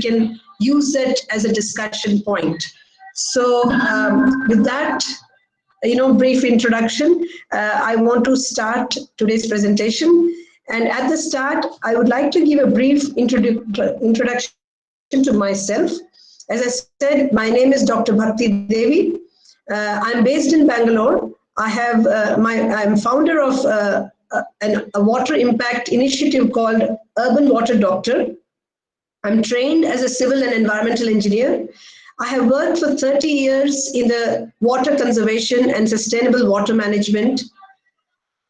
can use it as a discussion point. So with that, brief introduction, I want to start today's presentation. And at the start, I would like to give a brief introduction to myself. As I said, my name is Dr. Bhakti Devi. I'm based in Bangalore. I'm founder of a water impact initiative called Urban Water Doctor. I'm trained as a civil and environmental engineer. I have worked for 30 years in the water conservation and sustainable water management.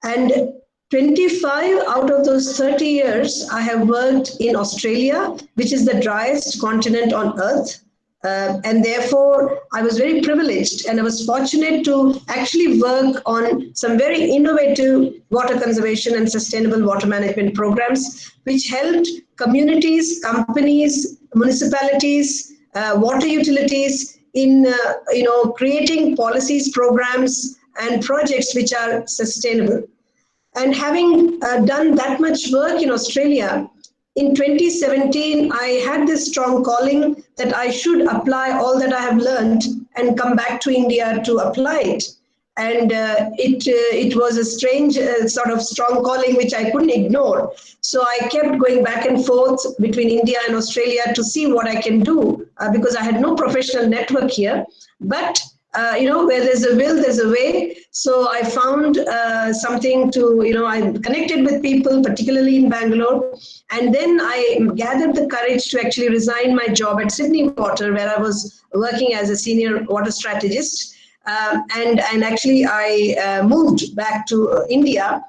And 25 out of those 30 years, I have worked in Australia, which is the driest continent on Earth. And therefore, I was very privileged and I was fortunate to actually work on some very innovative water conservation and sustainable water management programs, which helped communities, companies, municipalities, water utilities in creating policies, programs, and projects which are sustainable. And having done that much work in Australia, in 2017, I had this strong calling that I should apply all that I have learned and come back to India to apply it. And it was a strange sort of strong calling which I couldn't ignore. So I kept going back and forth between India and Australia to see what I can do because I had no professional network here. But where there's a will, there's a way. So I found something to, I connected with people, particularly in Bangalore. And then I gathered the courage to actually resign my job at Sydney Water, where I was working as a senior water strategist. And actually I moved back to India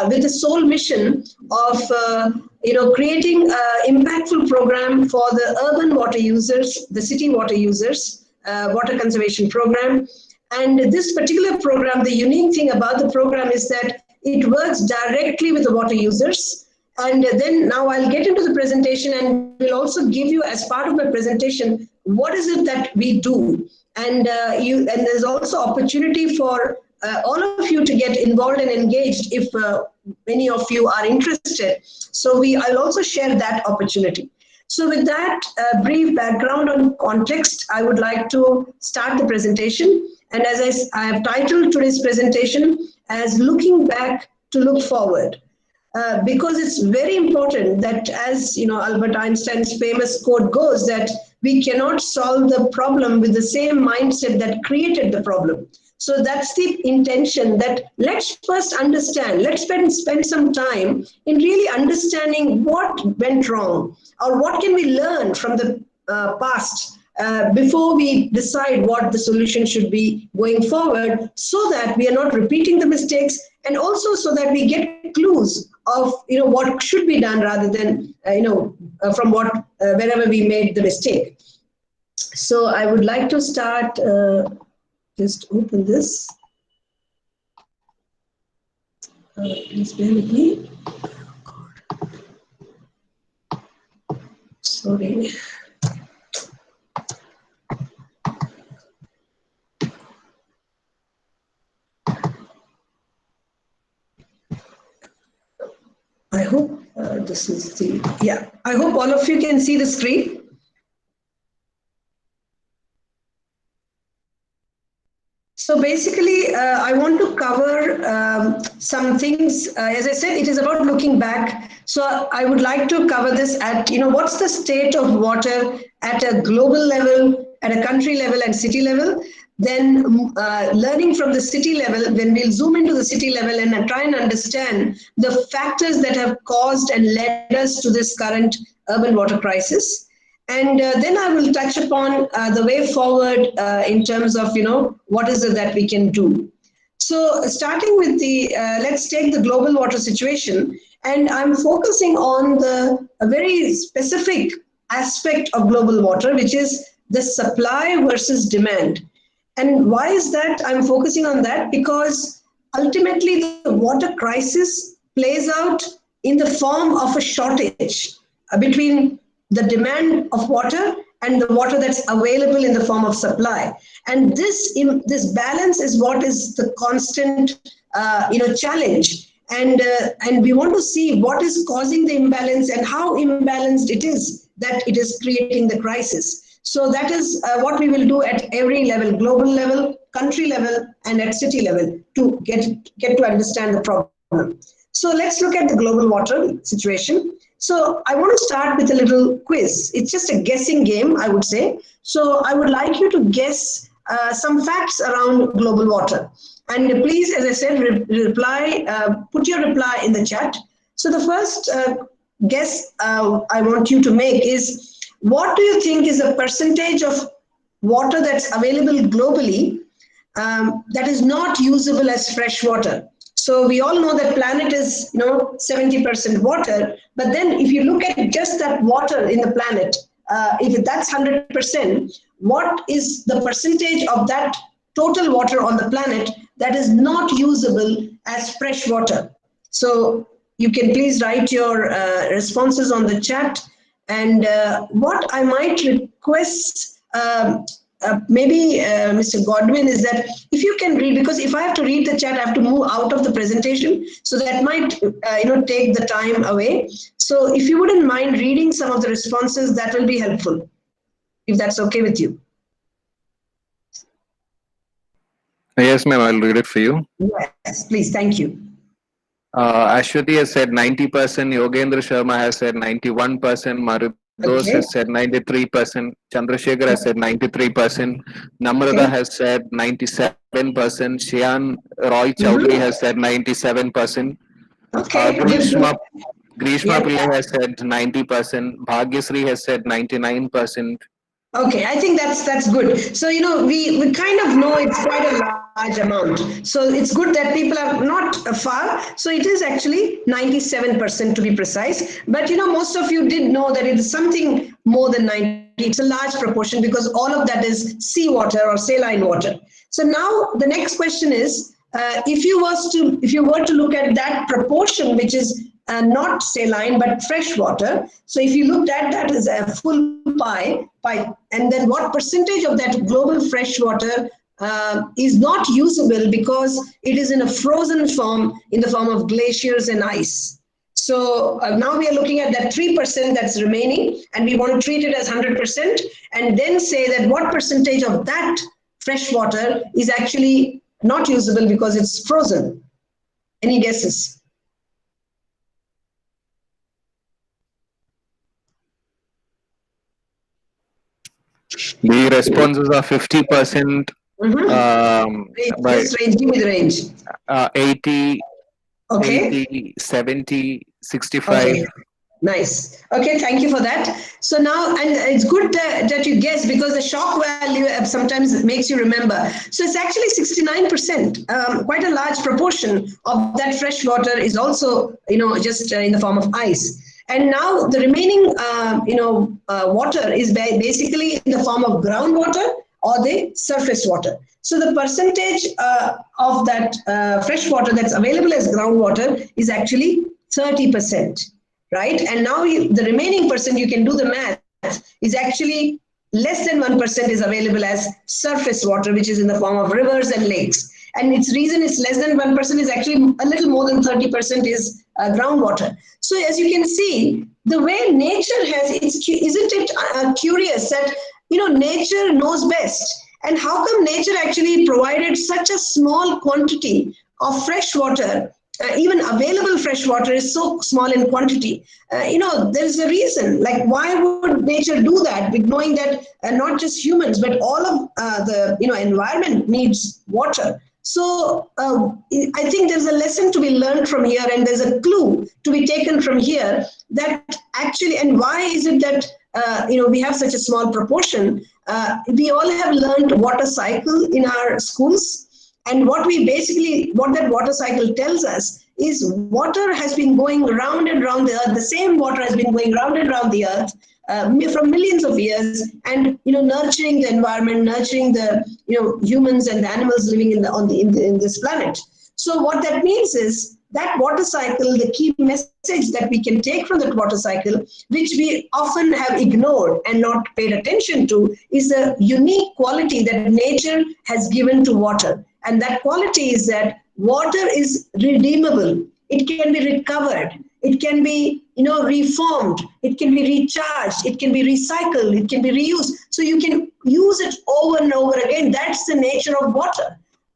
with the sole mission of creating an impactful program for the urban water users, the city water users, water conservation program. And this particular program, the unique thing about the program is that it works directly with the water users. And then now I'll get into the presentation and will also give you, as part of my presentation, what is it that we do. And there's also opportunity for all of you to get involved and engaged if many of you are interested. So I'll also share that opportunity. So with that brief background on context, I would like to start the presentation. And as I have titled today's presentation as Looking Back to Look Forward. Because it's very important that, as Albert Einstein's famous quote goes, that we cannot solve the problem with the same mindset that created the problem. So that's the intention, that let's first understand, let's spend some time in really understanding what went wrong or what can we learn from the past before we decide what the solution should be going forward, so that we are not repeating the mistakes, and also so that we get clues of what should be done rather than from wherever we made the mistake. So I would like to start. Just open this. Please bear with me. Oh, God. Sorry. I hope this is I hope all of you can see the screen. So basically, I want to cover some things. As I said, it is about looking back. So I would like to cover this at, what's the state of water at a global level, at a country level and city level. Then learning from the city level, then we'll zoom into the city level and try and understand the factors that have caused and led us to this current urban water crisis. And then I will touch upon the way forward in terms of, what is it that we can do. So starting with let's take the global water situation. And I'm focusing on a very specific aspect of global water, which is the supply versus demand. And why is that I'm focusing on that? Because ultimately the water crisis plays out in the form of a shortage between the demand of water and the water that's available in the form of supply. And this balance is what is the constant challenge. And we want to see what is causing the imbalance and how imbalanced it is that it is creating the crisis. So that is what we will do at every level, global level, country level, and at city level to get to understand the problem. So let's look at the global water situation. So I want to start with a little quiz. It's just a guessing game, I would say. So I would like you to guess some facts around global water. And please, as I said, put your reply in the chat. So the first guess I want you to make is, what do you think is the percentage of water that's available globally that is not usable as fresh water? So we all know that planet is 70% water, but then if you look at just that water in the planet, if that's 100%, what is the percentage of that total water on the planet that is not usable as fresh water? So you can please write your responses on the chat. And what I might request, maybe Mr. Godwin, is that if you can read, because if I have to read the chat, I have to move out of the presentation, so that might take the time away. So if you wouldn't mind reading some of the responses, that will be helpful, if that's okay with you. Yes, ma'am, I'll read it for you. Yes, please, thank you. Ashwati has said 90%, Yogendra Sharma has said 91%, Marudos has said 93%, Chandrasekhar has said 93%, Namrata has said 97%, Shian Roy Chowdhury has said 97%, Grishma Pillai has said 90%, Bhagyasri has said 99%. Okay, I think that's good. So, we kind of know it's quite a large amount. So it's good that people are not far. So it is actually 97% to be precise. But, most of you did know that it is something more than 90. It's a large proportion because all of that is seawater or saline water. So now the next question is, if you were to look at that proportion, which is not saline but fresh water. So if you looked at that as a full pie, and then what percentage of that global fresh water is not usable because it is in a frozen form, in the form of glaciers and ice. So now we are looking at that 3% that's remaining, and we want to treat it as 100%, and then say that what percentage of that fresh water is actually not usable because it's frozen. Any guesses? The responses are 50%. Just range, give me the range. 80, okay. 80, 70, 65. Okay. Nice. Okay, thank you for that. So now, and it's good that you guess, because the shock value sometimes makes you remember. So it's actually 69%. Quite a large proportion of that fresh water is also, just in the form of ice. And now the remaining, water is basically in the form of groundwater or the surface water. So the percentage of that fresh water that's available as groundwater is actually 30%, right? And now the remaining percent, you can do the math, is actually less than 1% is available as surface water, which is in the form of rivers and lakes. And its reason it's less than 1% is actually a little more than 30% is groundwater. So as you can see, the way nature has, isn't it curious that, nature knows best? And how come nature actually provided such a small quantity of fresh water? Even available fresh water is so small in quantity. There's a reason. Like, why would nature do that, knowing that not just humans, but all of the environment needs water? So I think there's a lesson to be learned from here, and there's a clue to be taken from here that actually, and why is it that we have such a small proportion? We all have learned water cycle in our schools. And what that water cycle tells us is water has been going round and round the earth. The same water has been going round and round the earth from millions of years, and nurturing the environment, nurturing the humans and the animals living in this planet. So what that means is that water cycle, the key message that we can take from that water cycle, which we often have ignored and not paid attention to, is the unique quality that nature has given to water. And that quality is that water is redeemable. It can be recovered. it can be, reformed, it can be recharged, it can be recycled, it can be reused. So you can use it over and over again. That's the nature of water.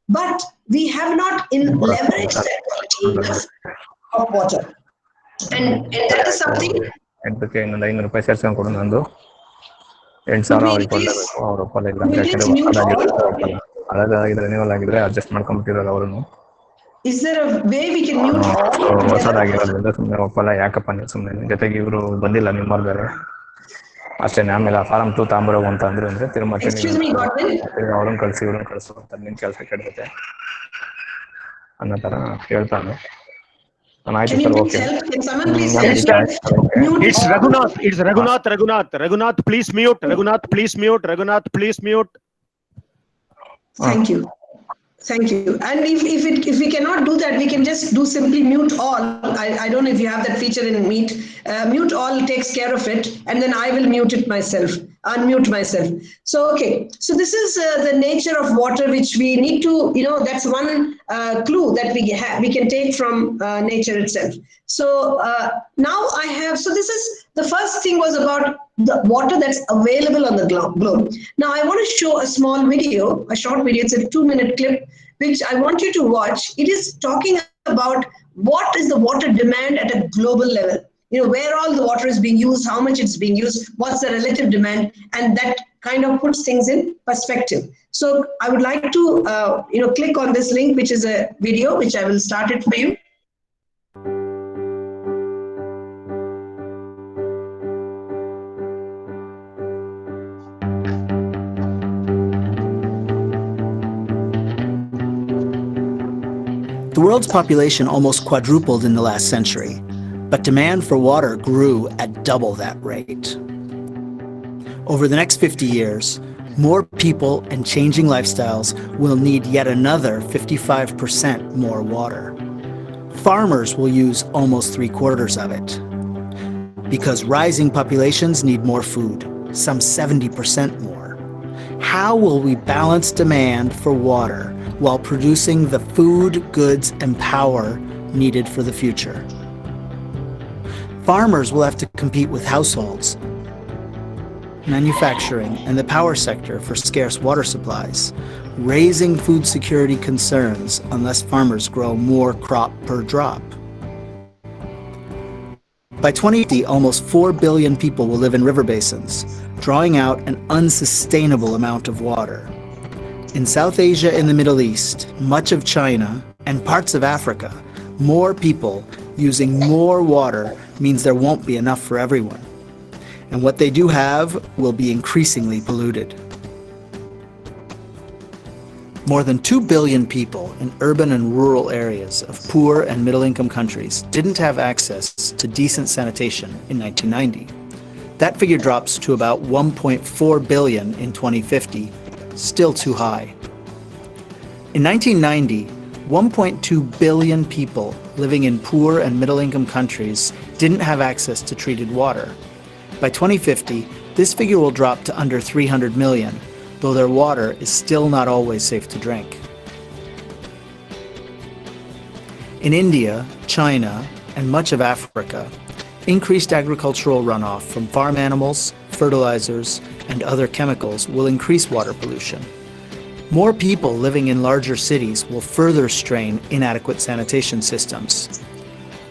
But we have not leveraged that quality of water. And that is something. ಎಂಟಕ್ಕೆ ಇನ್ನೊಂದು 500 ರೂಪಾಯಿ ಸೇರ್ಸ್ಕೊಂಡು ಕೊಡು ನಂದು 8,000 ಅವ್ರಿಗೆ ಕೊಡಲೇಬೇಕು. ಅವ್ರು ಒಪ್ಪಲ್ಲ ಇಲ್ಲ ಅಂತ ಯಾಕಂದ್ರೆ ಅದಾಗಿದ್ರೆ ರಿನ್ಯೂವಲ್ ಆಗಿದ್ರೆ ಅಡ್ಜಸ್ಟ್ ಮಾಡ್ಕೊಂಡ್ಬಿಟ್ಟಿರೋದು ಅವರು. Is there a way we can mute? ಹೊಸದಾಗಿರೋದ್ರಿಂದ ಸುಮ್ಮನೆ ಒಪ್ಪಲ್ಲ. ಯಾಕಪ್ಪ ನೀವು ಸುಮ್ಮನೆ, ಜೊತೆಗೆ ಇವರು ಬಂದಿಲ್ಲ ನಿಮ್ಮವ್ರು ಬೇರೆ ಅಷ್ಟೇ. ಆಮೇಲೆ ಫಾರಂ 2 ತಾಂಬರೋ ಅಂತ ಅಂದ್ರೆ ತಿರುಮತಿ ಅವ್ರನ್ನ ಕಳಿಸಿ ಇವ್ರನ್ನ ಕಳಿಸು ಅಂತ ನಿನ್ ಕೆಲಸ ಕೆಡ್ತೈತೆ ಅನ್ನೋ ತರ ಹೇಳ್ತಾನೆ. Can you please help? Can someone please help? It's Raghunath. It's Raghunath, please mute. Raghunath, please mute. Thank you. And if we cannot do that, we can just do simply mute all. I don't know if you have that feature in Meet. Mute all takes care of it, and then I will unmute myself. So okay. So this is the nature of water, which we need to, that's one clue that we can take from nature itself. So now so this is the first thing was about the water that's available on the globe. Now I want to show a small video, a short video. It's a 2-minute clip, which I want you to watch. It is talking about what is the water demand at a global level. Where all the water is being used, how much it's being used, what's the relative demand, and that kind of puts things in perspective. So I would like to, click on this link, which is a video, which I will start it for you. The world's population almost quadrupled in the last century, but demand for water grew at double that rate. Over the next 50 years, more people and changing lifestyles will need yet another 55% more water. Farmers will use almost 3/4 of it. Because rising populations need more food, some 70% more. How will we balance demand for water while producing the food, goods, and power needed for the future? Farmers will have to compete with households, manufacturing, and the power sector for scarce water supplies, raising food security concerns unless farmers grow more crop per drop. By 2050, almost 4 billion people will live in river basins, drawing out an unsustainable amount of water. In South Asia and the Middle East, much of China, and parts of Africa, more people using more water means there won't be enough for everyone. And what they do have will be increasingly polluted. More than 2 billion people in urban and rural areas of poor and middle-income countries didn't have access to decent sanitation in 1990. That figure drops to about 1.4 billion in 2050, still too high. In 1990, 1.2 billion people living in poor and middle-income countries didn't have access to treated water. By 2050, this figure will drop to under 300 million, though their water is still not always safe to drink. In India, China, and much of Africa, increased agricultural runoff from farm animals, fertilizers, and other chemicals will increase water pollution. More people living in larger cities will further strain inadequate sanitation systems.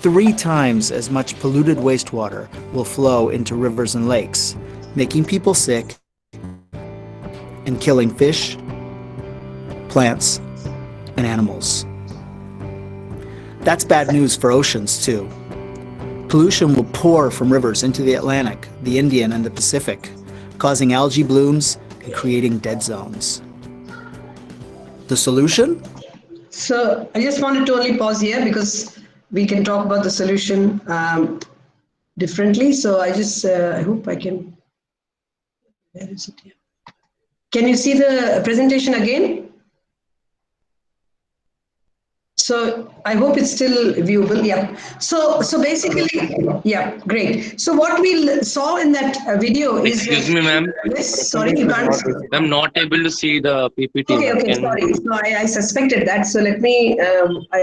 3 times as much polluted wastewater will flow into rivers and lakes, making people sick and killing fish, plants, and animals. That's bad news for oceans, too. Pollution will pour from rivers into the Atlantic, the Indian, and the Pacific, causing algae blooms and creating dead zones. The solution? So I just wanted to only pause here because we can talk about the solution differently. So I just, I hope I can, where is it here? Can you see the presentation again? So I hope it's still viewable. Yeah. So basically, yeah, great. So what we saw in that video is. Excuse me, ma'am. Yes, sorry, you can't. I'm not able to see the PPT. Okay, sorry. So I suspected that. So let me. I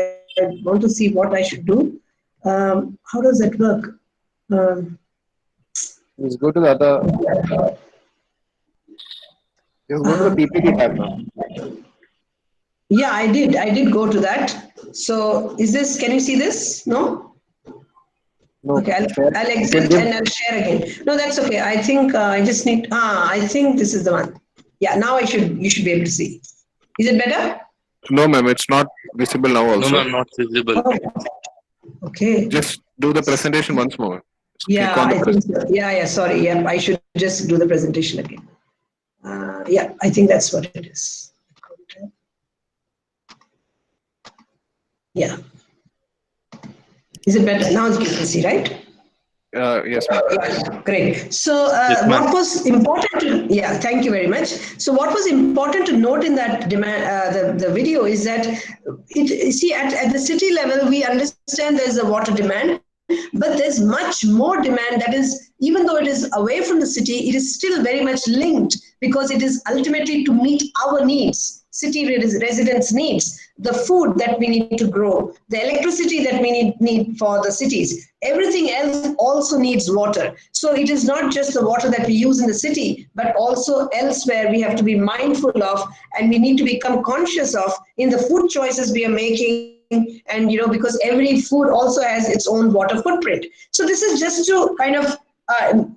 want to see what I should do. How does that work? Let's go to the other. Just go to the PPT tab now. Yeah, I did go to that. So is this, can you see this? No? No, Okay, share. I'll You can exit give- and I'll share again. No, that's okay. I think I just need, I think this is the one. Yeah, now you should be able to see. Is it better? No, ma'am, it's not visible now No, also. ma'am, not visible. Oh, okay. Just do the presentation once more. Just Yeah, click on the I think so. Yeah, sorry. Yeah, I should just do the presentation again. Yeah, I think that's what it is. Yeah. Is it better? Now you can see, right? Yes, ma'am. Yeah, great. So Yes, ma'am. what was important to, yeah, thank you very much. So what was important to note in that demand, the video is that, see, at the city level, we understand there's a water demand, but there's much more demand that is, even though it is away from the city, it is still very much linked because it is ultimately to meet our needs, city residents' needs, the food that we need to grow, the electricity that we need for the cities. Everything else also needs water. So it is not just the water that we use in the city, but also elsewhere we have to be mindful of, and we need to become conscious of in the food choices we are making. And because every food also has its own water footprint. So this is just to kind of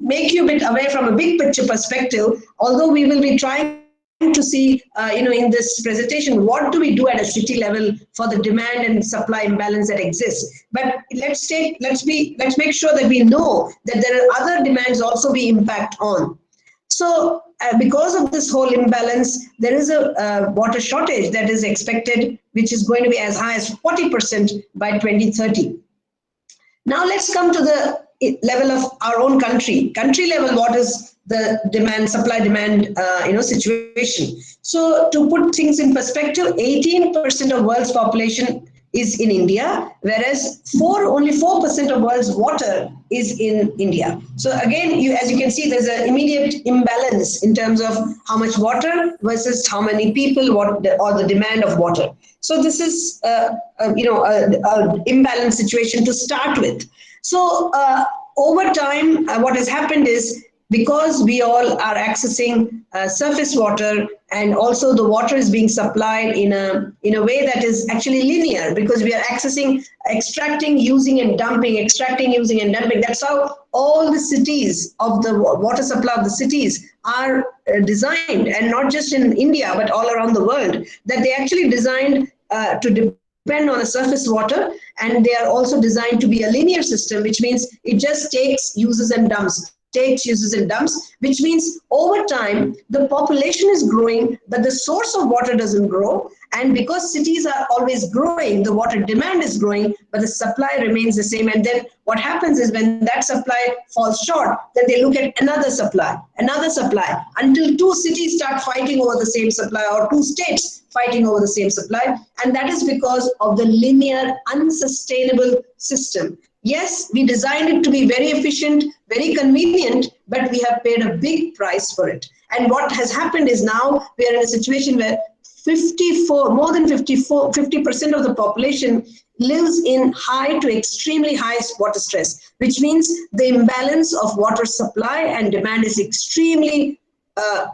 make you a bit away from a big picture perspective, although we will be trying to see, in this presentation, what do we do at a city level for the demand and supply imbalance that exists. But let's make sure that we know that there are other demands also we impact on. So because of this whole imbalance, there is a water shortage that is expected, which is going to be as high as 40% by 2030. Now let's come to the level of our own country. Country level, what is the demand, supply demand, situation? So to put things in perspective, 18% of world's population is in India, whereas only 4% of world's water is in India. So again, as you can see, there's an immediate imbalance in terms of how much water versus how many people, or the demand of water. So this is, an imbalanced situation to start with. So over time, what has happened is, because we all are accessing surface water, and also the water is being supplied in a way that is actually linear, because we are extracting, using and dumping, extracting, using and dumping. That's how all the cities of the water supply of the cities are designed, and not just in India, but all around the world, that they actually designed to depend on a surface water, and they are also designed to be a linear system, which means it just takes, uses and dumps, which means over time, the population is growing, but the source of water doesn't grow. And because cities are always growing, the water demand is growing, but the supply remains the same. And then what happens is, when that supply falls short, then they look at another supply, until two cities start fighting over the same supply, or two states fighting over the same supply. And that is because of the linear, unsustainable system. Yes, we designed it to be very efficient, very convenient, but we have paid a big price for it. And what has happened is, now we are in a situation where more than 50% of the population lives in high to extremely high water stress, which means the imbalance of water supply and demand is extremely,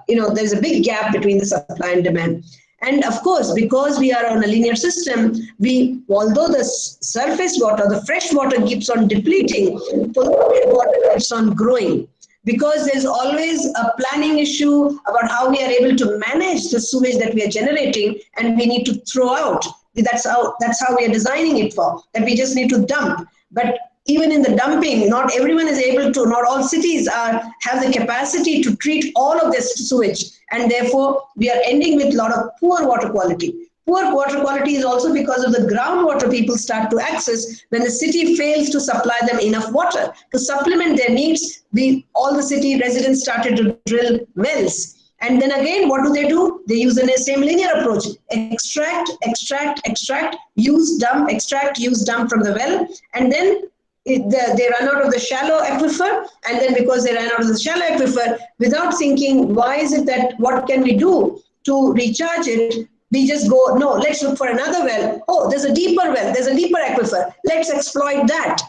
there's a big gap between the supply and demand. And of course, because we are on a linear system, although the surface water, the fresh water keeps on depleting, polluted water keeps on growing. Because there's always a planning issue about how we are able to manage the sewage that we are generating, and we need to throw out. That's how we are designing it for, that we just need to dump. But even in the dumping, not everyone is able to, not all cities have the capacity to treat all of this sewage. And therefore, we are ending with a lot of poor water quality. Poor water quality is also because of the groundwater people start to access when the city fails to supply them enough water. To supplement their needs, all the city residents started to drill wells. And then again, what do? They use the same linear approach. Extract, use, dump, extract, use, dump from the well. And then they run out of the shallow aquifer, and then because they ran out of the shallow aquifer, without thinking, what can we do to recharge it? we just go, no, let's look for another well. Oh, there's a deeper well, there's a deeper aquifer. Let's exploit that.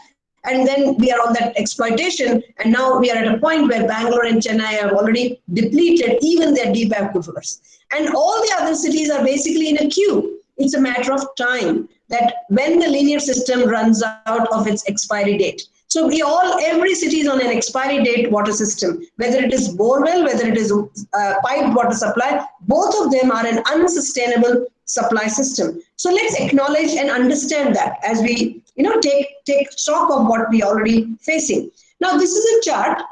And then we are on that exploitation. And now we are at a point where Bangalore and Chennai have already depleted even their deep aquifers. And all the other cities are basically in a queue. It's a matter of time that when the linear system runs out of its expiry date. So every city is on an expiry date water system, whether it is borewell, whether it is piped water supply, both of them are an unsustainable supply system. So let's acknowledge and understand that as we take stock of what we are already facing. Now, this is a chart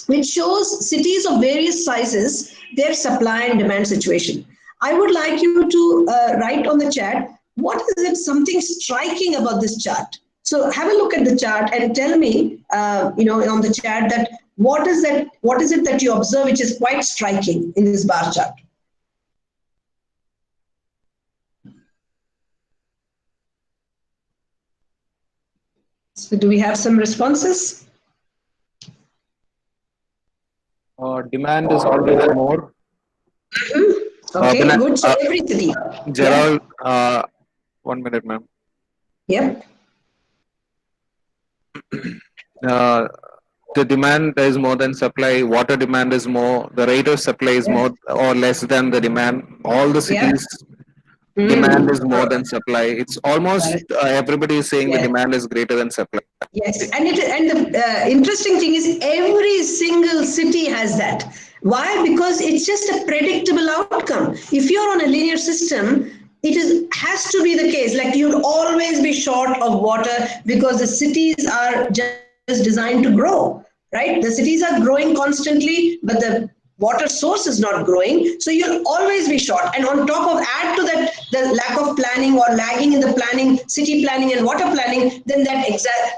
which shows cities of various sizes, their supply and demand situation. I would like you to write on the chat, what is it something striking about this chart? So have a look at the chart and tell me, on the chat that what is it that you observe which is quite striking in this bar chart? So do we have some responses? Demand is always more. Okay, good. So every city. Gerald, 1 minute, ma'am. Yep. The demand is more than supply. Water demand is more. The rate of supply is more or less than the demand. All the cities demand is more than supply. It's almost everybody is saying the demand is greater than supply. Yes, and the interesting thing is every single city has that. Why? Because it's just a predictable outcome. If you're on a linear system, has to be the case. Like you'll always be short of water because the cities are just designed to grow, right? The cities are growing constantly, but the water source is not growing. So you'll always be short. And on top of add to that, the lack of planning or lagging in the planning, city planning and water planning, then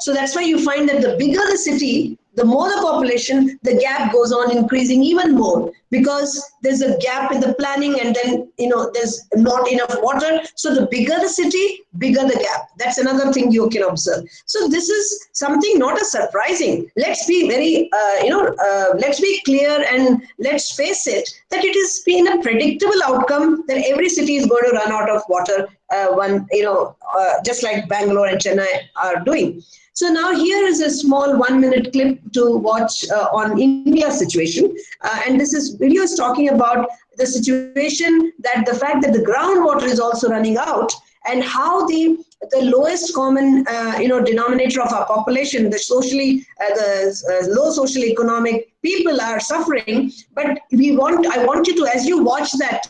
so that's why you find that the bigger the city, the more the population, the gap goes on increasing even more because there's a gap in the planning and then, there's not enough water. So the bigger the city, bigger the gap. That's another thing you can observe. So this is something not as surprising. Let's be very, let's be clear and let's face it that it has been a predictable outcome that every city is going to run out of water, just like Bangalore and Chennai are doing. So now here is a small 1 minute clip to watch on India's situation. And this video is talking about the situation that the fact that the groundwater is also running out and how the lowest common denominator of our population, the low social economic people are suffering. But I want you to, as you watch that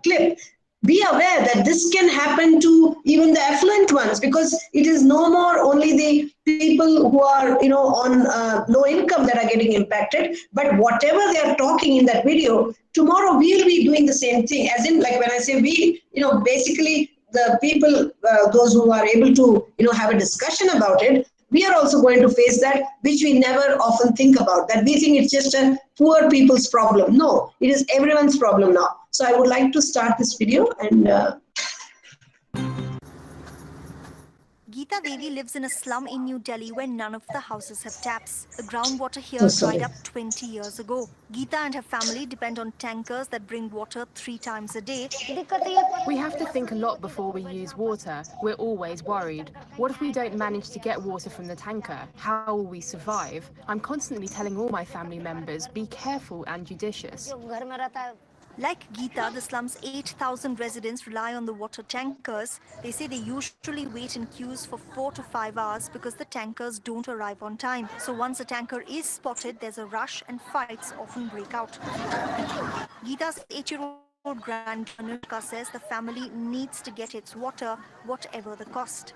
clip, be aware that this can happen to even the affluent ones because it is no more only the people who are on low income that are getting impacted, but whatever they are talking in that video, tomorrow we'll be doing the same thing. As in, like when I say we, basically the people, those who are able to have a discussion about it, we are also going to face that, which we never often think about, that we think it's just a poor people's problem. No, it is everyone's problem now. So I would like to start this video and... Geeta Devi lives in a slum in New Delhi where none of the houses have taps. The groundwater here dried up 20 years ago. Geeta and her family depend on tankers that bring water 3 times a day. We have to think a lot before we use water. We're always worried. What if we don't manage to get water from the tanker? How will we survive? I'm constantly telling all my family members, be careful and judicious. Like Geeta, the slum's 8,000 residents rely on the water tankers. They say they usually wait in queues for 4 to 5 hours because the tankers don't arrive on time. So once a tanker is spotted, there's a rush and fights often break out. Geeta's 8-year-old granddaughter Anushka says the family needs to get its water, whatever the cost.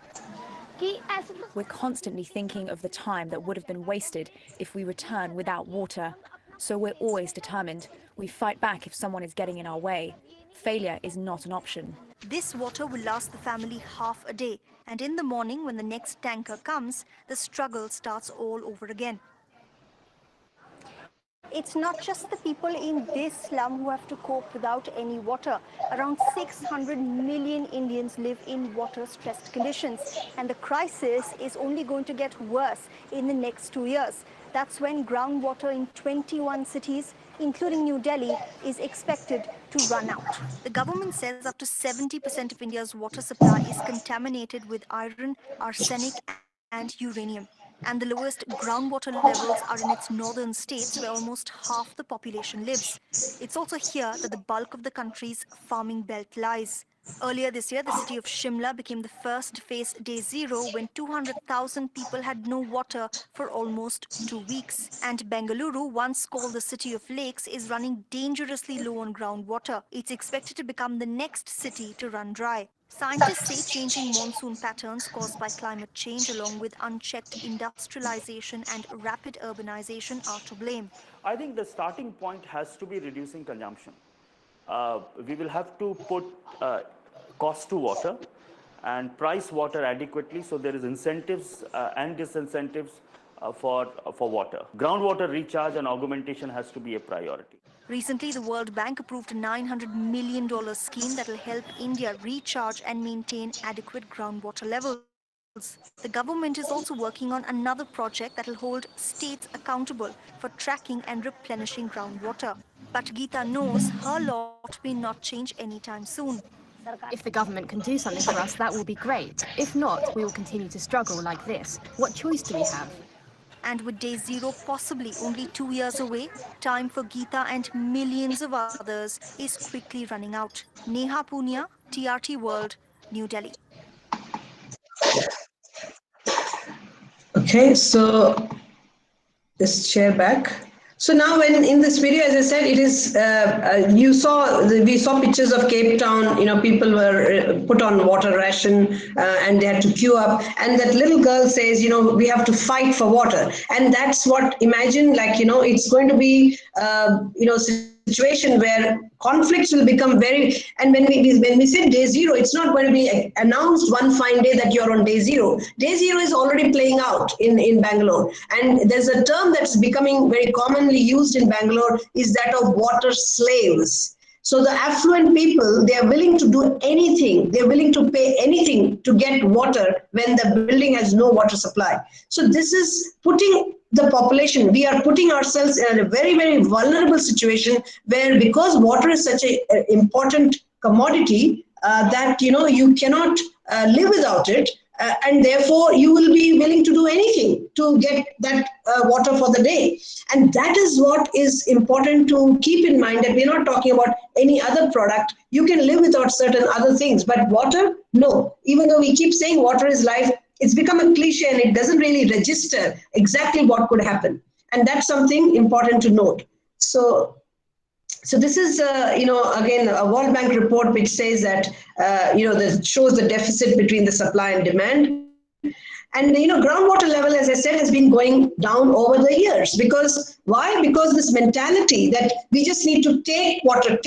We're constantly thinking of the time that would have been wasted if we return without water. So we're always determined. We fight back if someone is getting in our way. Failure is not an option. This water will last the family half a day. And in the morning, when the next tanker comes, the struggle starts all over again. It's not just the people in this slum who have to cope without any water. Around 600 million Indians live in water-stressed conditions. And the crisis is only going to get worse in the next 2 years. That's when groundwater in 21 cities including New Delhi, is expected to run out. The government says up to 70% of India's water supply is contaminated with iron, arsenic, and uranium. And the lowest groundwater levels are in its northern states, where almost half the population lives. It's also here that the bulk of the country's farming belt lies. Earlier this year, the city of Shimla became the first to face day zero when 200,000 people had no water for almost 2 weeks. And Bengaluru, once called the city of lakes, is running dangerously low on groundwater. It's expected to become the next city to run dry. Scientists say changing monsoon patterns caused by climate change, along with unchecked industrialization and rapid urbanization, are to blame. I think the starting point has to be reducing consumption. We will have to put cost to water and price water adequately, so there is incentives and disincentives for water. Groundwater recharge and augmentation has to be a priority. Recently, the World Bank approved a $900 million scheme that will help India recharge and maintain adequate groundwater levels. The government is also working on another project that will hold states accountable for tracking and replenishing groundwater. But Geeta knows her lot may not change anytime soon. If the government can do something for us, that will be great. If not, we will continue to struggle like this. What choice do we have? And with day zero possibly only 2 years away, time for Geeta and millions of others is quickly running out. Neha Punia, TRT World, New Delhi. Okay, so let's share back. So now, when in this video, as I said, it is we saw pictures of Cape Town. You know, people were put on water ration and they had to queue up. And that little girl says, you know, we have to fight for water. And that's what, imagine, like, you know, it's going to be situation where conflicts will become very, and when we say day zero, it's not going to be announced one fine day that you're on day zero. Day zero is already playing out in Bangalore. And there's a term that's becoming very commonly used in Bangalore, is that of water slaves. So the affluent people, they are willing to do anything. They're willing to pay anything to get water when the building has no water supply. So this is putting the population, we are putting ourselves in a very, very vulnerable situation where, because water is such an important commodity that, you know, you cannot live without it. And therefore, you will be willing to do anything to get that water for the day. And that is what is important to keep in mind, that we're not talking about any other product. You can live without certain other things, but water, no. Even though we keep saying water is life, it's become a cliche and it doesn't really register exactly what could happen. And that's something important to note. So this is, again, a World Bank report which says that, that shows the deficit between the supply and demand. And, you know, groundwater level, as I said, has been going down over the years. Because why? Because this mentality that we just need to take water,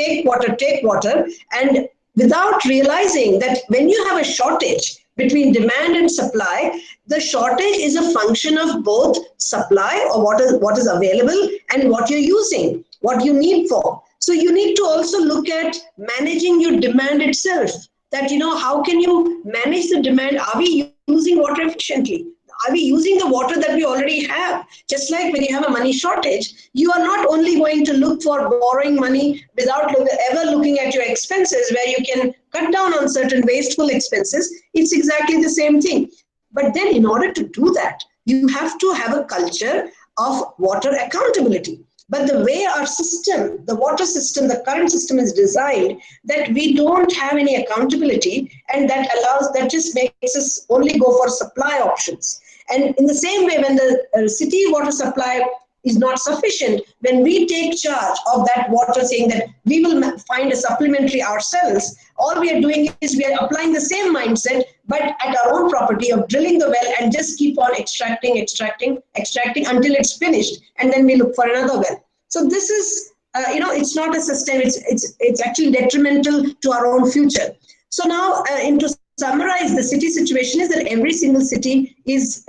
and without realizing that when you have a shortage between demand and supply, the shortage is a function of both supply, or what is available, and what you're using, what you need for. So you need to also look at managing your demand itself. That, you know, how can you manage the demand? Are we using water efficiently? Are we using the water that we already have? Just like when you have a money shortage, you are not only going to look for borrowing money without ever looking at your expenses, where you can cut down on certain wasteful expenses. It's exactly the same thing. But then in order to do that, you have to have a culture of water accountability. But the way our system, the water system, the current system is designed, that we don't have any accountability, and that just makes us only go for supply options. And in the same way, when the city water supply is not sufficient, when we take charge of that water, saying that we will find a supplementary ourselves, all we are doing is we are applying the same mindset, but at our own property of drilling the well and just keep on extracting until it's finished, and then we look for another well. So this is, it's not a system. It's actually detrimental to our own future. So now, to summarize, the city situation is that every single city is,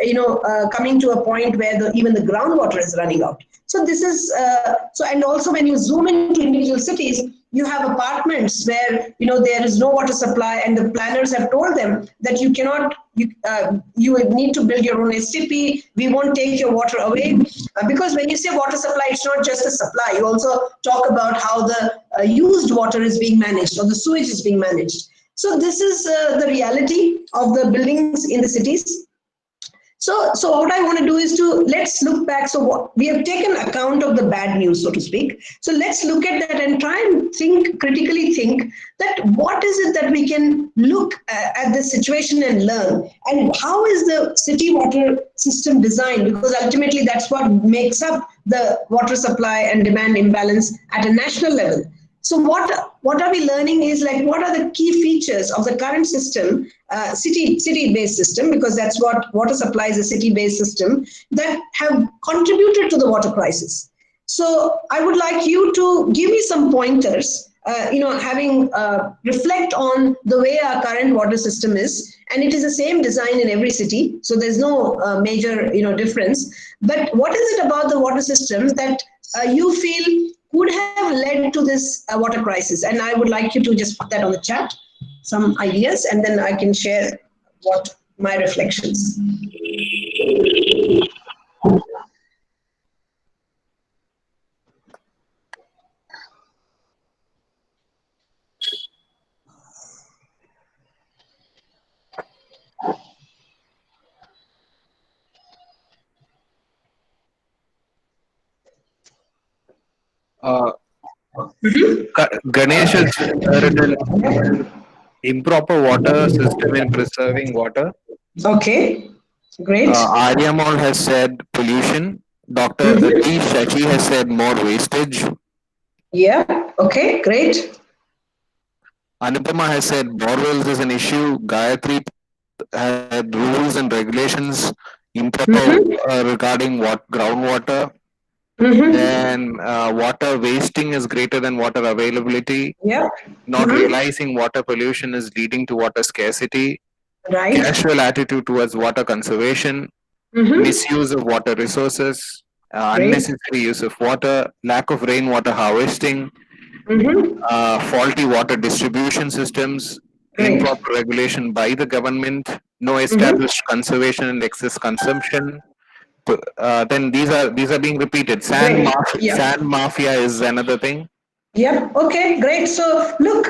coming to a point where even the groundwater is running out. So this is, So, and also when you zoom into individual cities, you have apartments where, there is no water supply, and the planners have told them that you cannot, you need to build your own STP. We won't take your water away. Because when you say water supply, it's not just a supply. You also talk about how the used water is being managed, or the sewage is being managed. So this is the reality of the buildings in the cities. So what I want to do is let's look back. So we have taken account of the bad news, so to speak. So let's look at that and try and critically think that what is it that we can look at the situation and learn, and how is the city water system designed? Because ultimately that's what makes up the water supply and demand imbalance at a national level. So what are we learning is, like, what are the key features of the current system, city-based system, because that's what water supply is, a city-based system, that have contributed to the water crisis. So I would like you to give me some pointers, having reflect on the way our current water system is, and it is the same design in every city. So there's no major, difference. But what is it about the water system that you feel would have led to this water crisis? And I would like you to just put that on the chat, some ideas, and then I can share what my reflections. Ganesh has written improper water system in preserving water. Okay, great. Aryamol has said pollution. Dr. D. Shachi has said more wastage. Yeah, okay, great. Anupama has said borewells is an issue. Gayatri had rules and regulations improper regarding groundwater. And water wasting is greater than water availability. Yeah. Not realizing water pollution is leading to water scarcity. Right. Casual attitude towards water conservation. Misuse of water resources. Unnecessary use of water. Lack of rainwater harvesting. Faulty water distribution systems. Improper regulation by the government. No established conservation and excess consumption. Then these are being repeated. Sand mafia is another thing. Yep. Okay, great. So look,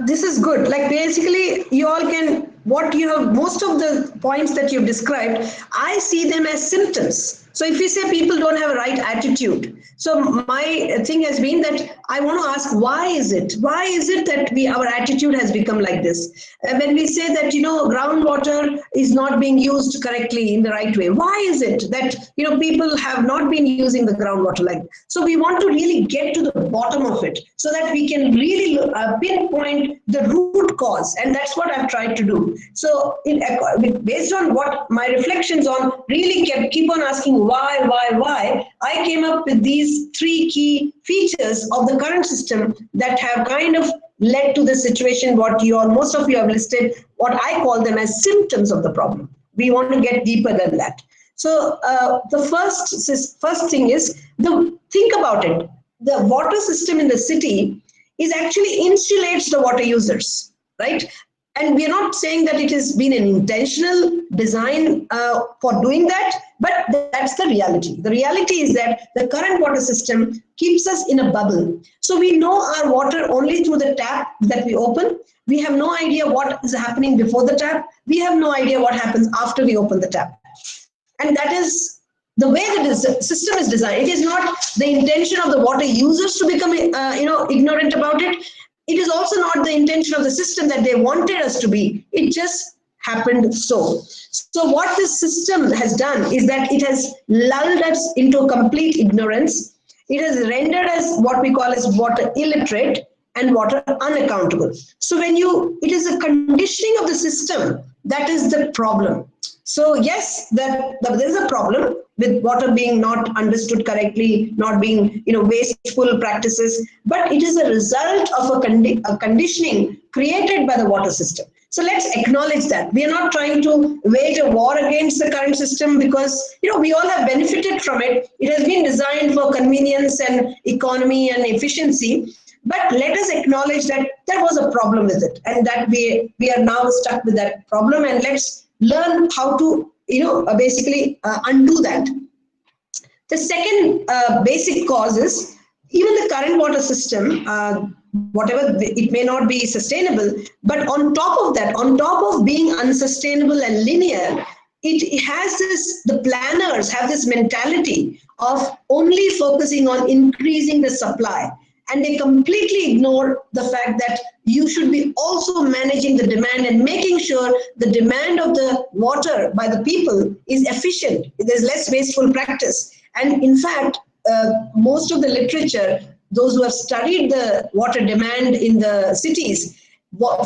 this is good. Like, basically you all can, most of the points that you've described, I see them as symptoms. So if we say people don't have a right attitude, so my thing has been that I want to ask, why is it that our attitude has become like this? When we say that, groundwater is not being used correctly in the right way, why is it that, people have not been using the groundwater like that? So we want to really get to the bottom of it so that we can really pinpoint the root cause. And that's what I've tried to do. So based on what my reflections on, really keep on asking why, I came up with these 3 key features of the current system that have kind of led to the situation most of you have listed, what I call them as symptoms of the problem. We want to get deeper than that. So the first thing is, think about it. The water system in the city is actually insulates the water users, right? And we are not saying that it has been an intentional design for doing that, but that's the reality. The reality is that the current water system keeps us in a bubble. So we know our water only through the tap that we open. We have no idea what is happening before the tap. We have no idea what happens after we open the tap. And that is the way that the system is designed. It is not the intention of the water users to become ignorant about it. It is also not the intention of the system that they wanted us to be. It just happened so. So what this system has done is that it has lulled us into complete ignorance. It has rendered us what we call as water illiterate and water unaccountable. So it is a conditioning of the system that is the problem. So yes, that there is a problem with water being not understood correctly, not being wasteful practices, but it is a result of a conditioning created by the water system. So let's acknowledge that. We are not trying to wage a war against the current system because, we all have benefited from it. It has been designed for convenience and economy and efficiency. But let us acknowledge that there was a problem with it and that we are now stuck with that problem, and let's learn how to, basically undo that. The second basic cause is even the current water system, whatever, it may not be sustainable, but on top of that, on top of being unsustainable and linear, it has the planners have this mentality of only focusing on increasing the supply. And they completely ignore the fact that you should be also managing the demand and making sure the demand of the water by the people is efficient. There's less wasteful practice. And in fact, most of the literature, those who have studied the water demand in the cities,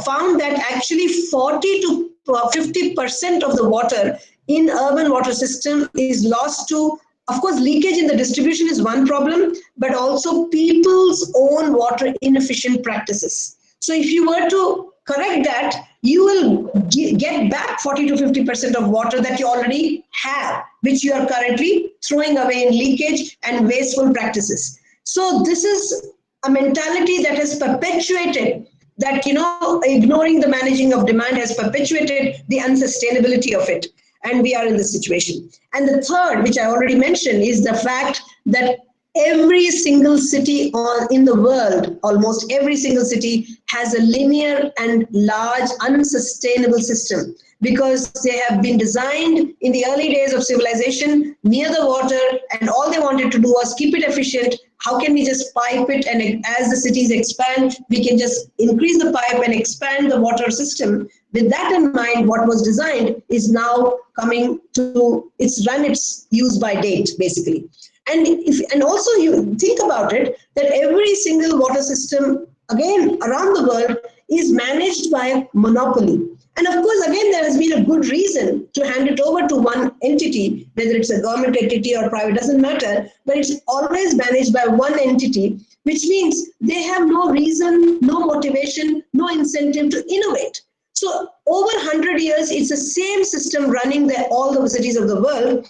found that actually 40 to 50% of the water in urban water system is lost to, of course, leakage in the distribution is one problem, but also people's own water inefficient practices. So if you were to correct that, you will get back 40 to 50% of water that you already have, which you are currently throwing away in leakage and wasteful practices. So this is a mentality that has perpetuated that, ignoring the managing of demand has perpetuated the unsustainability of it. And we are in this situation. And the third, which I already mentioned, is the fact that every single city in the world, almost every single city, has a linear and large unsustainable system because they have been designed in the early days of civilization near the water, and all they wanted to do was keep it efficient. How can we just pipe it, and as the cities expand, we can just increase the pipe and expand the water system. With that in mind, what was designed is now coming to run its use by date, basically. And also you think about it, that every single water system, again, around the world is managed by a monopoly. And of course, again, there has been a good reason to hand it over to one entity, whether it's a government entity or private, doesn't matter, but it's always managed by one entity, which means they have no reason, no motivation, no incentive to innovate. So over 100 years, it's the same system running all the cities of the world,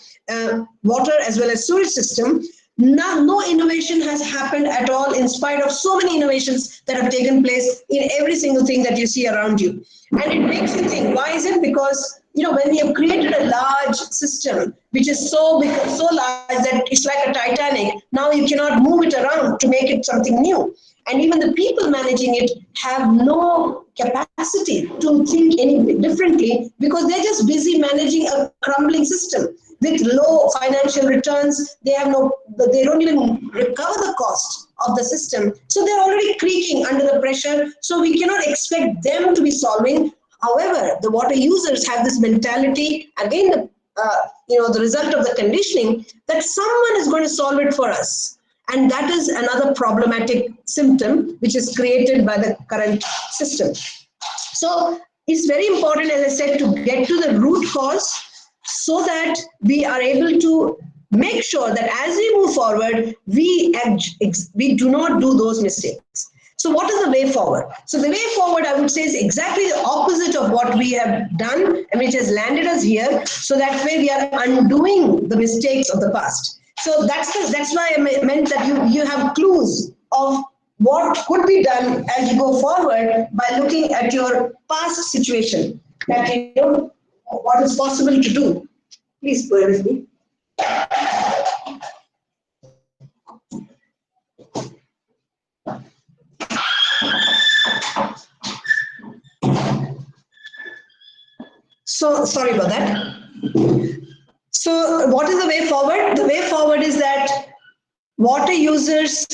water as well as sewage system. No innovation has happened at all, in spite of so many innovations that have taken place in every single thing that you see around you. And it makes you think, why is it? Because, when we have created a large system, which is so big, so large that it's like a Titanic, now you cannot move it around to make it something new. And even the people managing it have no capacity to think any differently because they're just busy managing a crumbling system with low financial returns. They don't even recover the cost of the system. So they're already creaking under the pressure. So we cannot expect them to be solving. However, the water users have this mentality, again, the result of the conditioning, that someone is going to solve it for us. And that is another problematic symptom which is created by the current system. So it's very important, as I said, to get to the root cause so that we are able to make sure that as we move forward, we do not do those mistakes. So what is the way forward? So the way forward, I would say, is exactly the opposite of what we have done and which has landed us here. So that way we are undoing the mistakes of the past. So that's why I meant that you have clues of what could be done as you go forward by looking at your past situation, that what is possible to do. Please go with me. So sorry about that. So what is the way forward? The way forward is that water users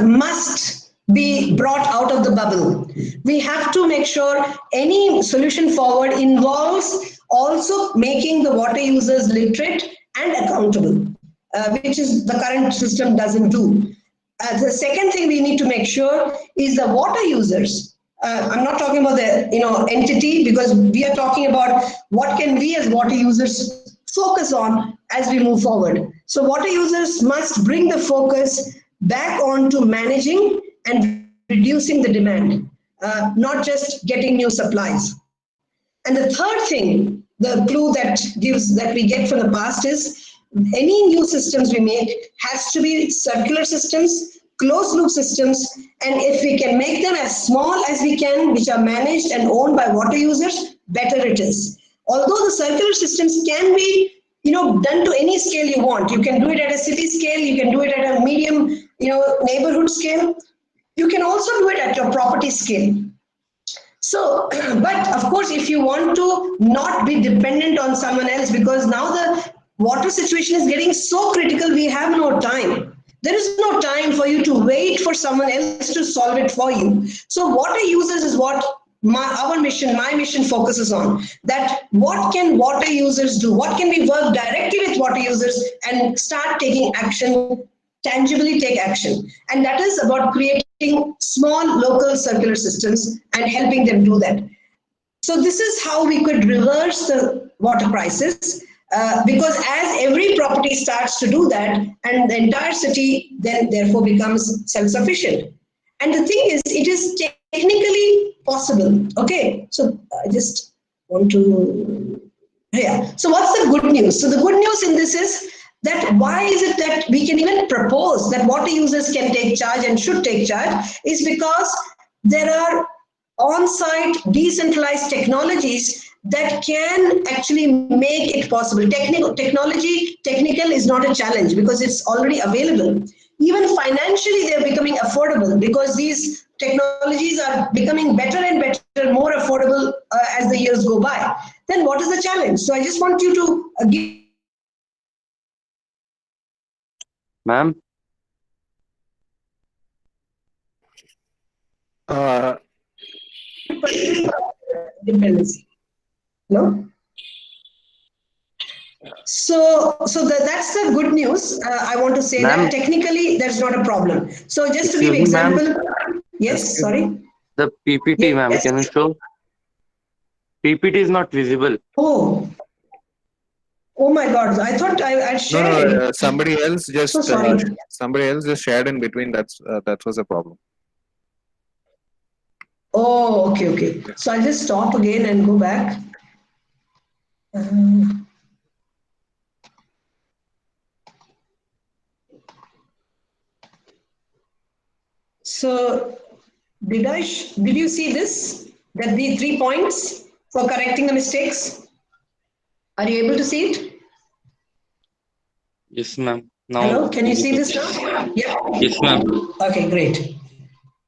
must be brought out of the bubble. We have to make sure any solution forward involves also making the water users literate and accountable, which is the current system doesn't do. The second thing we need to make sure is the water users. I'm not talking about the entity, because we are talking about what can we as water users focus on as we move forward. So water users must bring the focus back on to managing and reducing the demand, not just getting new supplies. And the third thing, the clue that we get from the past is any new systems we make has to be circular systems, closed loop systems, and if we can make them as small as we can, which are managed and owned by water users, better it is. Although the circular systems can be done to any scale you want. You can do it at a city scale, you can do it at a medium, neighborhood scale. You can also do it at your property scale. So, but of course, if you want to not be dependent on someone else, because now the water situation is getting so critical, we have no time. There is no time for you to wait for someone else to solve it for you. So water users is what my mission focuses on. That what can water users do? What can we work directly with water users and start taking action, tangibly take action? And that is about creating small local circular systems and helping them do that. So this is how we could reverse the water crisis. Because as every property starts to do that, and the entire city then therefore becomes self-sufficient. And the thing is, it is technically possible. Okay, so I just want to, so what's the good news? So the good news in this is that why is it that we can even propose that water users can take charge and should take charge is because there are on-site decentralized technologies that can actually make it possible. Technical is not a challenge because it's already available. Even financially, they're becoming affordable because these technologies are becoming better and better, more affordable as the years go by. Then what is the challenge? So I just want you to give. Ma'am? Dependency. No? So that's the good news. I want to say that technically there's not a problem. So just to give example, yes, sorry. The PPT, ma'am, can you show? PPT is not visible. Oh my God! I thought I'd shared. No, somebody else just shared in between. That was a problem. Oh, okay. So I'll just stop again and go back. So did you see this? That the 3 points for correcting the mistakes? Are you able to see it? Yes, ma'am. Now, hello, can you see this now? Yeah. Yes, ma'am. Okay, great.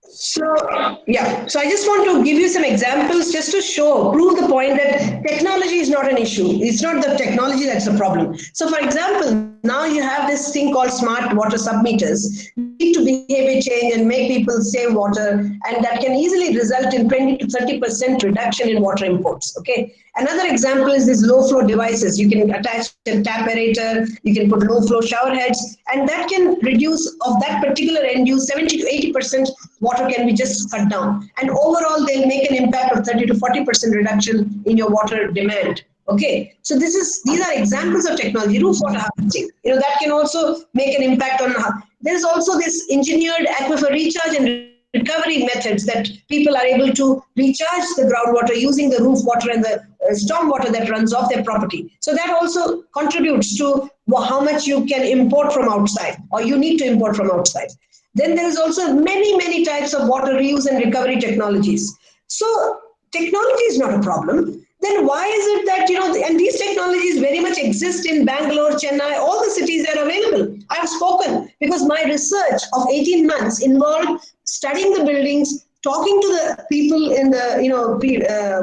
So I just want to give you some examples just to prove the point that technology is not an issue. It's not the technology that's the problem. So for example, now you have this thing called smart water submeters, lead to behavior change and make people save water, and that can easily result in 20 to 30% reduction in water imports. Okay. Another example is these low flow devices. You can attach a tap aerator, you can put low flow shower heads, and that can reduce of that particular end use 70 to 80% water can be just cut down. And overall, they'll make an impact of 30 to 40% reduction in your water demand. Okay, so these are examples of technology. Roof water harvesting, that can also make an impact on. There's also this engineered aquifer recharge and recovery methods that people are able to recharge the groundwater using the roof water and the storm water that runs off their property. So that also contributes to how much you can import from outside or you need to import from outside. Then there is also many types of water reuse and recovery technologies. So technology is not a problem. Then why is it that, and these technologies very much exist in Bangalore, Chennai, all the cities that are available. I have spoken because my research of 18 months involved studying the buildings, talking to the people in the,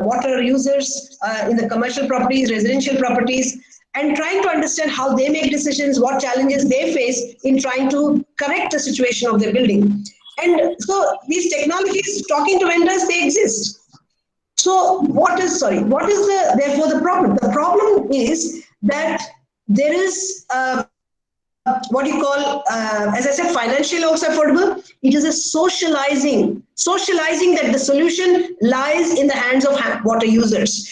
water users in the commercial properties, residential properties, and trying to understand how they make decisions, what challenges they face in trying to correct the situation of their building. And so these technologies, talking to vendors, they exist. So therefore the problem? The problem is that there is what you call, as I said, financially also affordable. It is a socializing that the solution lies in the hands of water users.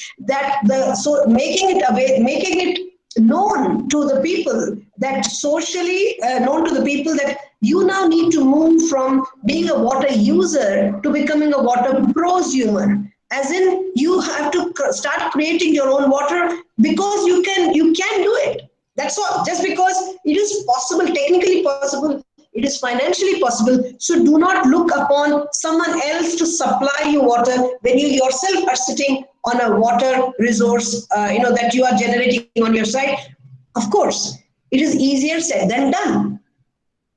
Making it known to the people that socially known to the people that you now need to move from being a water user to becoming a water prosumer. as in you have to start creating your own water because you can do it. That's all. Just because it is possible, technically possible, it is financially possible. So do not look upon someone else to supply you water when you yourself are sitting on a water resource, that you are generating on your side. Of course, it is easier said than done.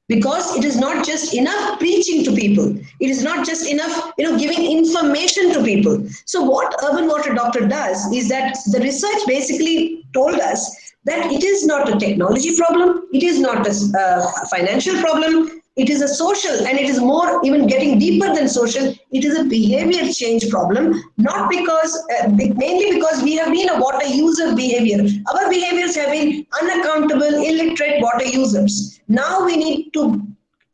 Because it is not just enough preaching to people. It is not just enough, giving information to people. So what Urban Water Doctor does is that the research basically told us that it is not a technology problem. It is not a financial problem. It is a social, and it is more even getting deeper than social. It is a behavior change problem, not because, mainly because we have been a water user behavior. Our behaviors have been unaccountable, illiterate water users. Now we need to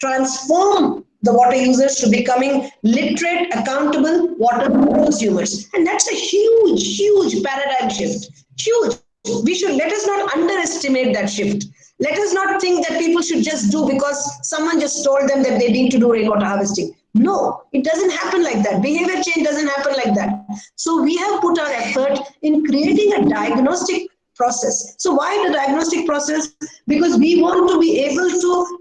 transform the water users to becoming literate, accountable water consumers. And that's a huge, huge paradigm shift. Huge. Let us not underestimate that shift. Let us not think that people should just do because someone just told them that they need to do rainwater harvesting. No, it doesn't happen like that. Behavior change doesn't happen like that. So we have put our effort in creating a diagnostic process. So why the diagnostic process? Because we want to be able to,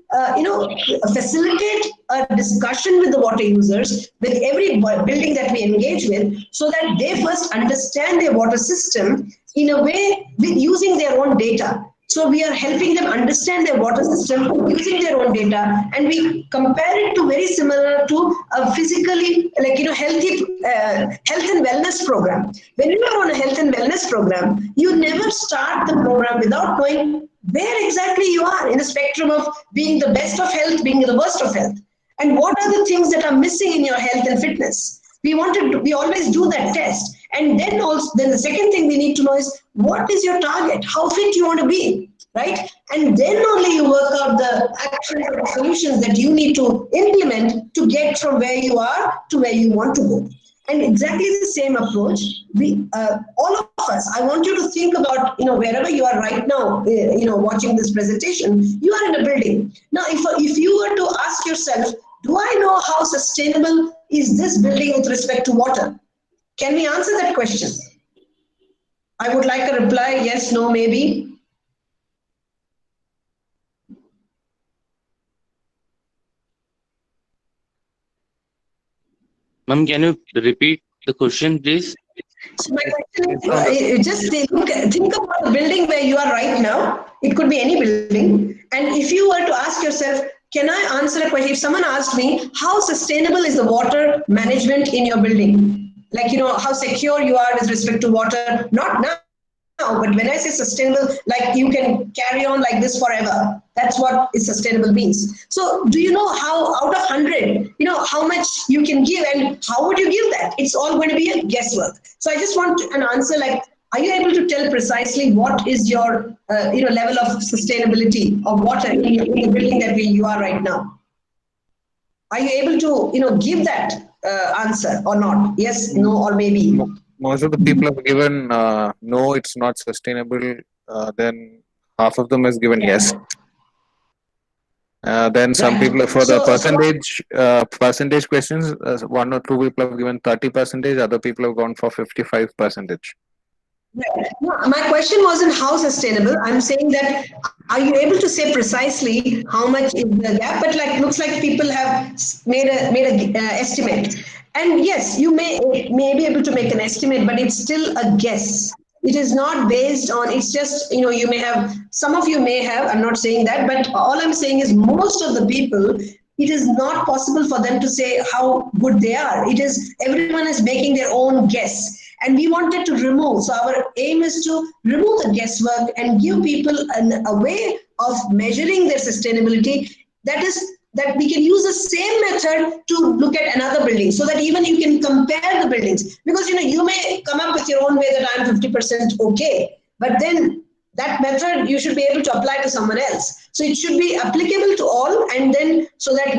facilitate a discussion with the water users, with every building that we engage with, so that they first understand their water system in a way with using their own data. So we are helping them understand their water system using their own data, and we compare it to very similar to a physically, health and wellness program. When you are on a health and wellness program, you never start the program without knowing where exactly you are in the spectrum of being the best of health, being the worst of health, and what are the things that are missing in your health and fitness. We always do that test. And then the second thing we need to know is, what is your target? How fit you want to be, right? And then only you work out the actions or the solutions that you need to implement to get from where you are to where you want to go. And exactly the same approach, all of us, I want you to think about, wherever you are right now, watching this presentation, you are in a building. Now, if you were to ask yourself, do I know how sustainable is this building with respect to water? Can we answer that question? I would like a reply, yes, no, maybe. Ma'am, can you repeat the question, please? So my question is, just think about the building where you are right now. It could be any building. And if you were to ask yourself, can I answer a question? If someone asked me, how sustainable is the water management in your building? Like, how secure you are with respect to water, not now, but when I say sustainable, like you can carry on like this forever. That's what is sustainable means. So do you know how out of 100, how much you can give, and how would you give that? It's all going to be a guesswork. So I just want an answer like, are you able to tell precisely what is your level of sustainability of water in the building that you are right now? Are you able to give that answer or not? Yes, no, or maybe. Most of the people have given no, it's not sustainable. Then half of them has given yes. Then some people for the percentage questions, 1 or 2 people have given 30%. Other people have gone for 55%. Right. No, my question wasn't how sustainable. I'm saying that, are you able to say precisely how much is the gap? But looks like people have made a estimate. And yes, you may be able to make an estimate, but it's still a guess. It is not based on, it's just, you may have, some of you may have, I'm not saying that, but all I'm saying is most of the people, it is not possible for them to say how good they are. Everyone is making their own guess. And we wanted to remove, so our aim is to remove the guesswork and give people a way of measuring their sustainability that we can use the same method to look at another building, so that even you can compare the buildings. Because you may come up with your own way that I'm 50% okay, but then that method you should be able to apply to someone else. So it should be applicable to all, and then so that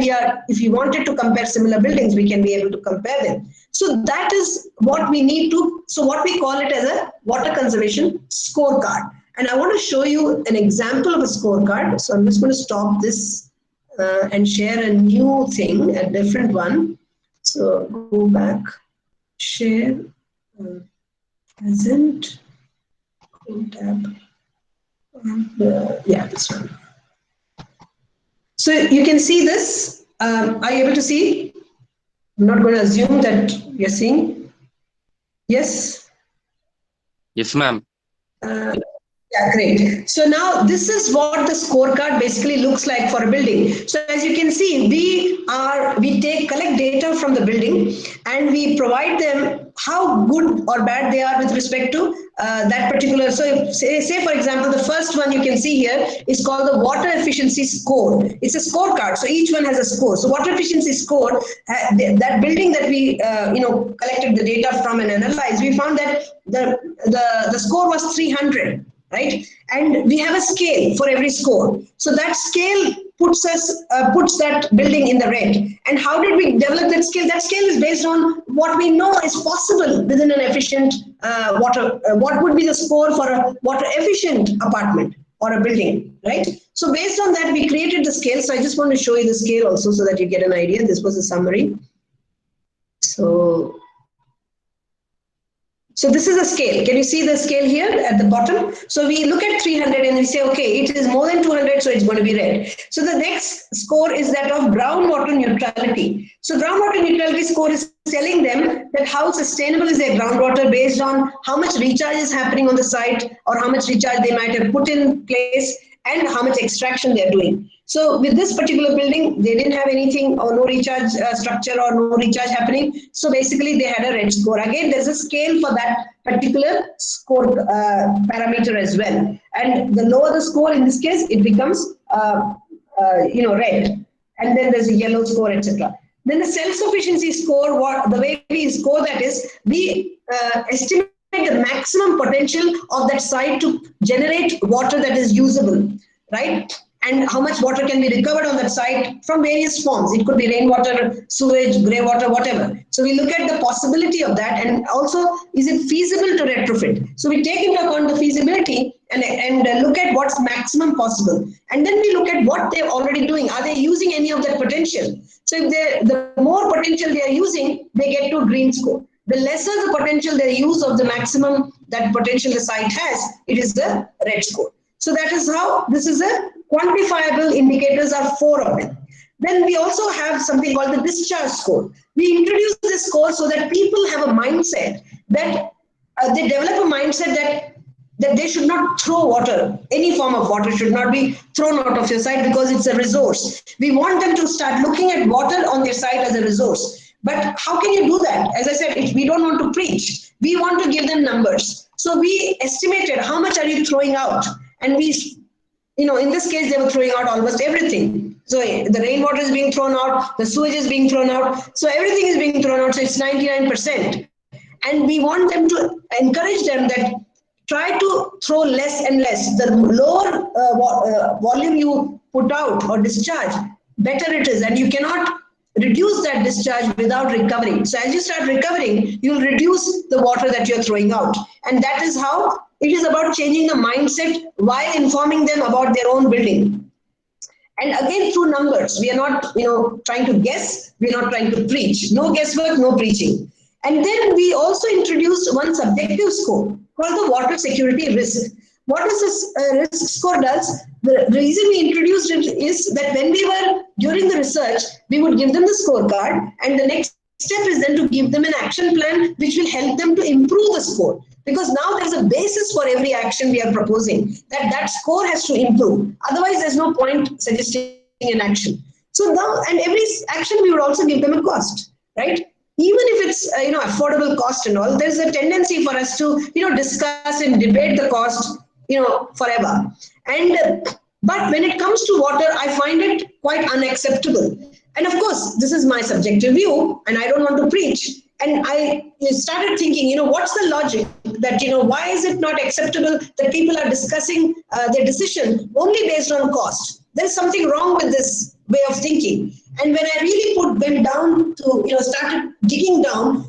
if you wanted to compare similar buildings, we can be able to compare them. So that is what we need to, so what we call it as a water conservation scorecard. And I want to show you an example of a scorecard. So I'm just going to stop this and share a new thing, a different one. So go back share present tab. Yeah, this one. So you can see this. Are you able to see? I'm not going to assume that you're seeing. Yes? Yes, ma'am. Yeah, great. So now this is what the scorecard basically looks like for a building. So as you can see, we collect data from the building and we provide them how good or bad they are with respect to that particular. So if, say for example, the first one you can see here is called the water efficiency score. It's a scorecard. So each one has a score. So water efficiency score, that building that we collected the data from and analyzed, we found that the score was 300. Right, and we have a scale for every score. So that scale puts that building in the red. And how did we develop that scale? That scale is based on what we know is possible within an efficient water. What would be the score for a water efficient apartment or a building, right? So based on that, we created the scale. So I just want to show you the scale also so that you get an idea. This was a summary. So this is a scale. Can you see the scale here at the bottom? So we look at 300 and we say, okay, it is more than 200, so it's going to be red. So the next score is that of groundwater neutrality. So groundwater neutrality score is telling them that how sustainable is their groundwater based on how much recharge is happening on the site or how much recharge they might have put in place and how much extraction they're doing. So with this particular building, they didn't have anything or no recharge structure or no recharge happening. So basically they had a red score. Again, there's a scale for that particular score parameter as well. And the lower the score in this case, it becomes red. And then there's a yellow score, etc. Then the self-sufficiency score, the way we score that is, we estimate the maximum potential of that site to generate water that is usable, right? And how much water can be recovered on that site from various forms. It could be rainwater, sewage, grey water, whatever. So we look at the possibility of that, and also, is it feasible to retrofit? So we take into account the feasibility and look at what's maximum possible. And then we look at what they're already doing. Are they using any of that potential? So if the more potential they are using, they get to a green score. The lesser the potential they use of the maximum that potential the site has, it is the red score. So that is how this is a quantifiable indicators are 4 of them. Then we also have something called the discharge score. We introduce this score so that people have a mindset that they develop a mindset that they should not throw water. Any form of water should not be thrown out of your site because it's a resource. We want them to start looking at water on their site as a resource. But how can you do that? As I said, we don't want to preach. We want to give them numbers. So we estimated how much are you throwing out? And we, in this case, they were throwing out almost everything. So the rainwater is being thrown out, the sewage is being thrown out. So everything is being thrown out. So it's 99%. And we want them to encourage them that try to throw less and less. The lower volume you put out or discharge, better it is. And you cannot reduce that discharge without recovering. So as you start recovering, you'll reduce the water that you're throwing out. And that is how it is about changing the mindset while informing them about their own building. And again, through numbers, we are not, trying to guess. We are not trying to preach. No guesswork, no preaching. And then we also introduced one subjective score called the water security risk. What does this risk score does? The reason we introduced it is that when we were during the research, we would give them the scorecard, and the next step is then to give them an action plan which will help them to improve the score. Because now there's a basis for every action we are proposing, that score has to improve. Otherwise, there's no point suggesting an action. So now, and every action we would also give them a cost, right? Even if it's affordable cost and all, there's a tendency for us to discuss and debate the cost forever. But when it comes to water, I find it quite unacceptable. And of course, this is my subjective view, and I don't want to preach. And I started thinking, what's the logic that, why is it not acceptable that people are discussing their decision only based on cost? There's something wrong with this way of thinking. And when I really went down to, started digging down,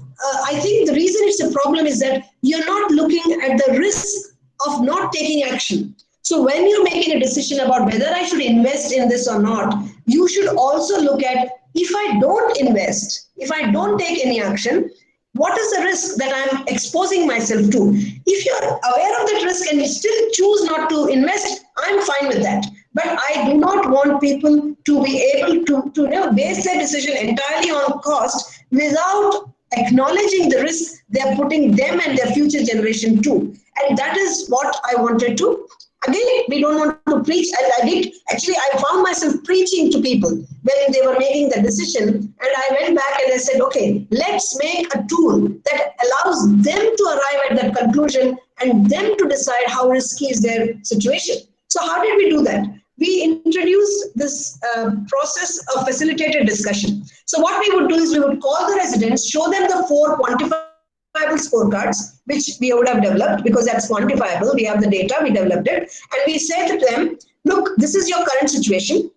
I think the reason it's a problem is that you're not looking at the risk of not taking action. So when you're making a decision about whether I should invest in this or not, you should also look at, if I don't invest, if I don't take any action, What is the risk that I'm exposing myself to? If you're aware of that risk and you still choose not to invest, I'm fine with that. But I do not want people to be able to base their decision entirely on cost without acknowledging the risk they're putting them and their future generation to. And that is what I wanted to. Again, we don't want to preach. I found myself preaching to people when they were making the decision. And I went back and I said, okay, let's make a tool that allows them to arrive at that conclusion and them to decide how risky is their situation. So how did we do that? We introduced this process of facilitated discussion. So what we would do is we would call the residents, show them the 4 quantifiable scorecards, which we would have developed because that's quantifiable. We have the data, we developed it. And we said to them, look, this is your current situation.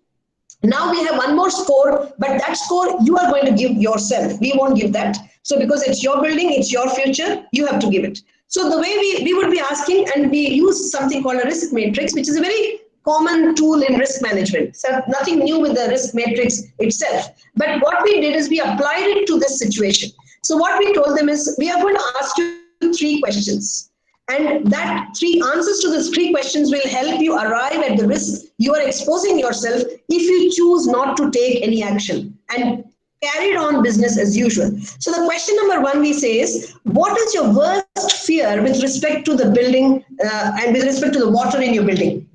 Now we have one more score, but that score you are going to give yourself. We won't give that. So because it's your building, it's your future, you have to give it. So the way we would be asking, and we use something called a risk matrix, which is a very common tool in risk management. So nothing new with the risk matrix itself. But what we did is we applied it to this situation. So what we told them is, we are going to ask you 3 questions. And that 3 answers to these 3 questions will help you arrive at the risk you are exposing yourself if you choose not to take any action and carried on business as usual. So the question number 1 we say is, what is your worst fear with respect to the building and with respect to the water in your building?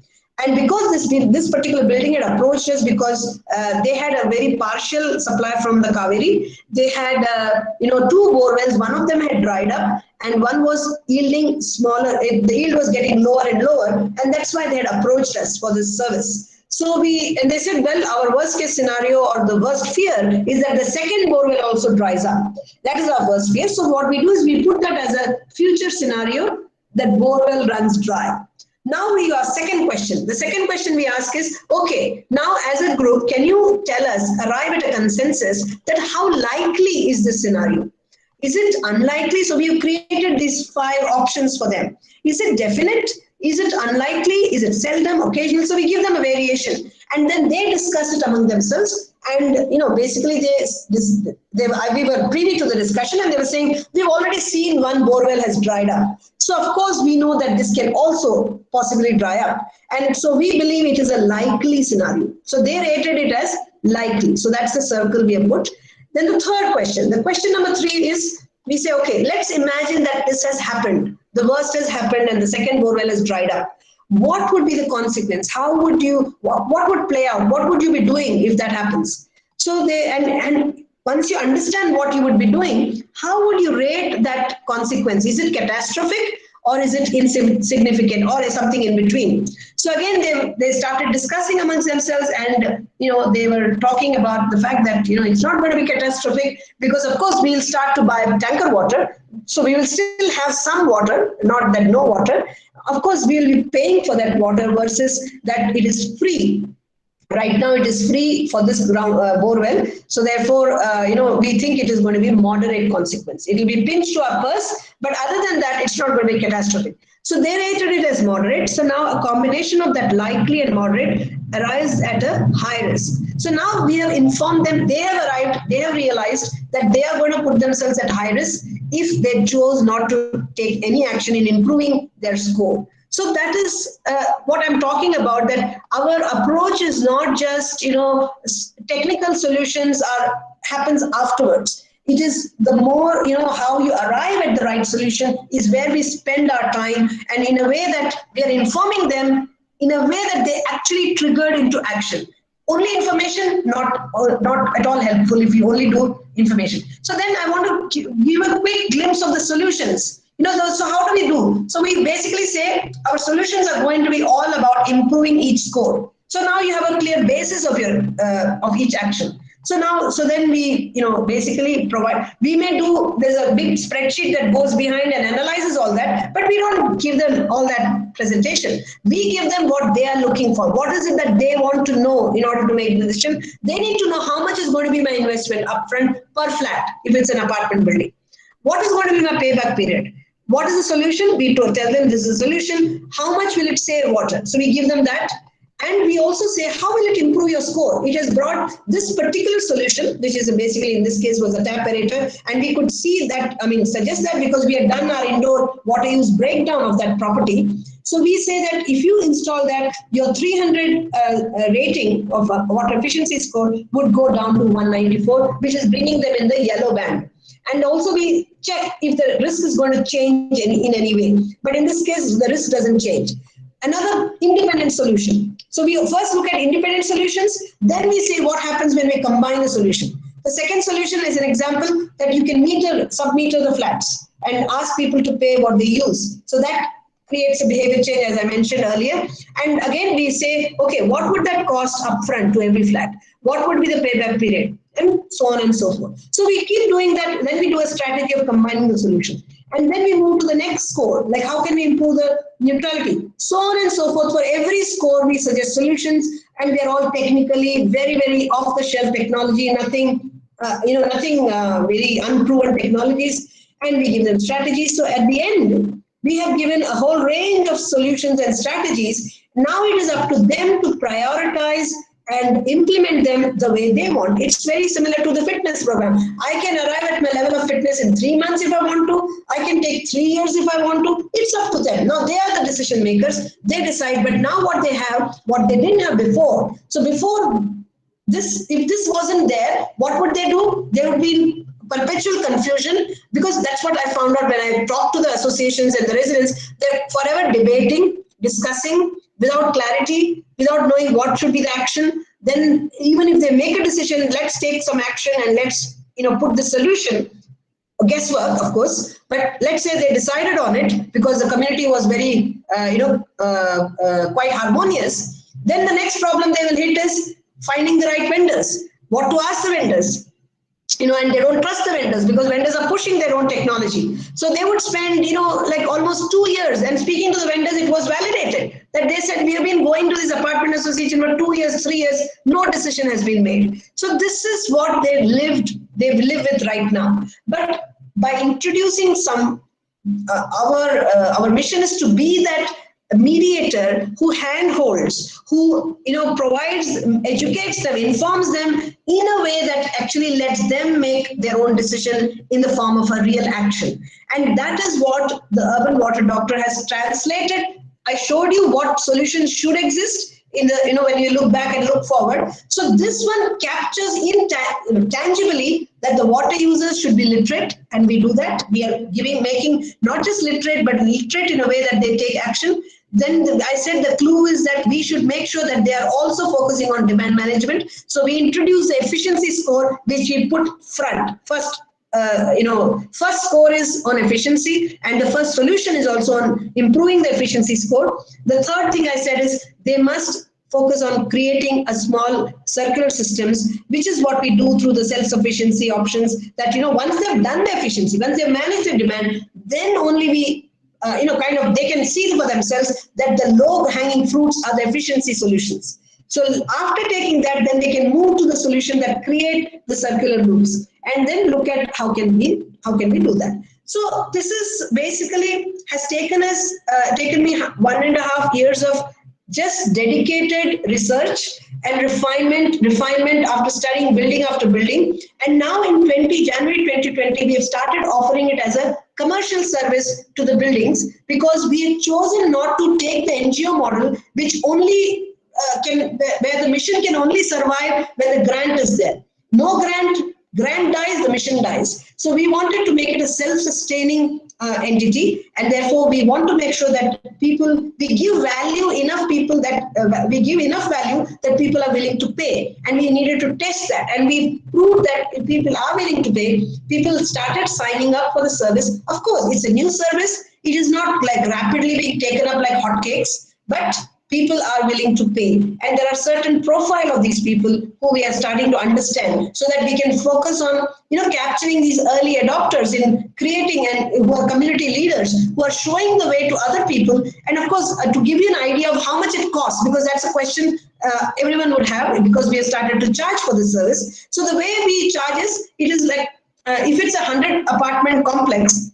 And because this particular building had approached us because they had a very partial supply from the Kaveri. They had 2 bore wells. One of them had dried up and one was yielding smaller. The yield was getting lower and lower, and that's why they had approached us for this service. So they said, well, our worst case scenario or the worst fear is that the second bore well also dries up. That is our worst fear. So what we do is we put that as a future scenario that bore well runs dry. Now we ask second question. The second question we ask is, okay, now as a group, can you tell us, arrive at a consensus that how likely is this scenario? Is it unlikely? So we have created these 5 options for them. Is it definite? Is it unlikely? Is it seldom, occasional? So we give them a variation and then they discuss it among themselves. And, basically we were privy to the discussion and they were saying, we've already seen one bore well has dried up. So of course we know that this can also possibly dry up. And so we believe it is a likely scenario. So they rated it as likely. So that's the circle we have put. Then the third question, the question number 3 is, we say, okay, let's imagine that this has happened. The worst has happened and the second bore well has dried up. What would be the consequence? How would you, what would play out? What would you be doing if that happens? So and once you understand what you would be doing, how would you rate that consequence? Is it catastrophic or is it insignificant or something in between? So again, they started discussing amongst themselves and, they were talking about the fact that, it's not going to be catastrophic because of course we'll start to buy tanker water. So we will still have some water, not that no water. Of course, we will be paying for that water versus that it is free. Right now, it is free for this bore well. So therefore, we think it is going to be moderate consequence. It will be pinched to our purse, but other than that, it's not going to be catastrophic. So they rated it as moderate. So now a combination of that likely and moderate arrives at a high risk. So now we have informed them, they have realized that they are going to put themselves at high risk if they chose not to take any action in improving their score. So that is what I'm talking about, that our approach is not just, technical solutions happens afterwards. It is the more, how you arrive at the right solution is where we spend our time, and in a way that we are informing them in a way that they actually triggered into action. Only information, not at all helpful if you only do information. So then I want to give a quick glimpse of the solutions. So how do we do? So we basically say our solutions are going to be all about improving each score. So now you have a clear basis of your of each action. So then we basically provide. We may do. There's a big spreadsheet that goes behind and analyzes all that, but we don't give them all that presentation. We give them what they are looking for. What is it that they want to know in order to make the decision? They need to know how much is going to be my investment upfront per flat if it's an apartment building. What is going to be my payback period? What is the solution? We tell them this is the solution. How much will it save water? So we give them that. And we also say, how will it improve your score? It has brought this particular solution, which is basically in this case was a tap aerator, and we could see that, suggest that because we had done our indoor water use breakdown of that property. So we say that if you install that, your 300 rating of water efficiency score would go down to 194, which is bringing them in the yellow band. And also we check if the risk is going to change in any way. But in this case, the risk doesn't change. Another independent solution. So we first look at independent solutions, then we say what happens when we combine the solution. The second solution is an example that you can sub-meter the flats and ask people to pay what they use. So that creates a behavior change, as I mentioned earlier. And again, we say, okay, what would that cost upfront to every flat? What would be the payback period? And so on and so forth. So we keep doing that. Then we do a strategy of combining the solution. And then we move to the next score, like how can we improve the neutrality? So on and so forth. For every score, we suggest solutions, and they're all technically very, very off-the-shelf technology, nothing very unproven technologies, and we give them strategies. So at the end, we have given a whole range of solutions and strategies. Now it is up to them to prioritize and implement them the way they want. It's very similar to the fitness program. I can arrive at my level of fitness in 3 months if I want to. I can take 3 years if I want to. It's up to them. Now they are the decision makers. They decide. But now what they have, what they didn't have before. So before this, if this wasn't there, what would they do? There would be perpetual confusion, because that's what I found out when I talked to the associations and the residents. They're forever debating, discussing without clarity, without knowing what should be the action. Then even if they make a decision, let's take some action and let's put the solution. Guesswork, of course, but let's say they decided on it because the community was very quite harmonious. Then the next problem they will hit is finding the right vendors, what to ask the vendors. And they don't trust the vendors because vendors are pushing their own technology. So they would spend, like almost 2 years. And speaking to the vendors, it was validated that they said, we have been going to this apartment association for 2 years, 3 years, no decision has been made. So this is what they've lived with right now. But by introducing some, our mission is to be that mediator who handholds, who provides, educates them, informs them in a way that actually lets them make their own decision in the form of a real action. And that is what the Urban Water Doctor has translated. I showed you what solutions should exist in the when you look back and look forward. So this one captures tangibly that the water users should be literate, and we do that. We are making not just literate, but literate in a way that they take action. Then I said the clue is that we should make sure that they are also focusing on demand management. So we introduce the efficiency score, which we put front. First score is on efficiency, and the first solution is also on improving the efficiency score. The third thing I said is they must focus on creating a small circular systems, which is what we do through the self-sufficiency options, that once they've done the efficiency, once they've managed the demand, then only we they can see for themselves that the low-hanging fruits are the efficiency solutions. So after taking that, then they can move to the solution that create the circular loops, and then look at how can we do that. So this is basically has taken me 1.5 years of just dedicated research and refinement after studying building after building. And now in January 2020, we have started offering it as a commercial service to the buildings, because we have chosen not to take the NGO model, which only where the mission can only survive when the grant is there. No grant dies, the mission dies. So we wanted to make it a self-sustaining entity, and therefore we want to make sure that we give enough value that people are willing to pay. And we needed to test that, and we proved that if people are willing to pay, people started signing up for the service. Of course, it's a new service. It is not like rapidly being taken up like hotcakes, but people are willing to pay. And there are certain profile of these people who we are starting to understand, so that we can focus on, capturing these early adopters in creating, and who are community leaders, who are showing the way to other people. And of course, to give you an idea of how much it costs, because that's a question everyone would have, because we have started to charge for the service. So the way we charge is, it is like, if it's a 100 apartment complex,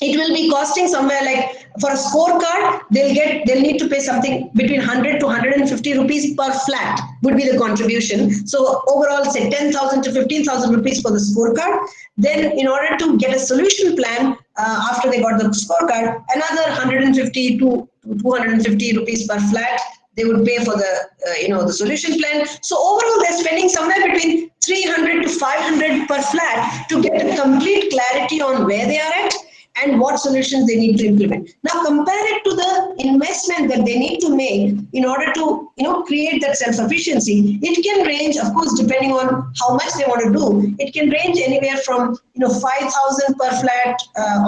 it will be costing somewhere like, for a scorecard, they'll need to pay something between 100 to 150 rupees per flat would be the contribution. So overall, say 10,000 to 15,000 rupees for the scorecard. Then in order to get a solution plan, after they got the scorecard, another 150 to 250 rupees per flat they would pay for the the solution plan. So overall, they're spending somewhere between 300 to 500 per flat to get a complete clarity on where they are at and what solutions they need to implement. Now compare it to the investment that they need to make in order to create that self-sufficiency. It can range, of course, depending on how much they want to do. It can range anywhere from 5,000 per flat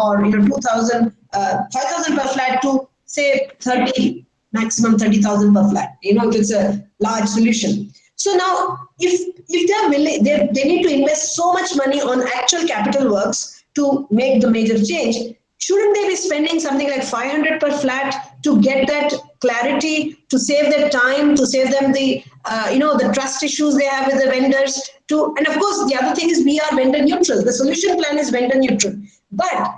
or 2,000, 5,000 per flat to say 30, maximum 30,000 per flat. If it's a large solution. So now, if they're willing, they need to invest so much money on actual capital works to make the major change. Shouldn't they be spending something like 500 per flat to get that clarity, to save their time, to save them the the trust issues they have with the vendors? And of course, the other thing is we are vendor neutral. The solution plan is vendor neutral, but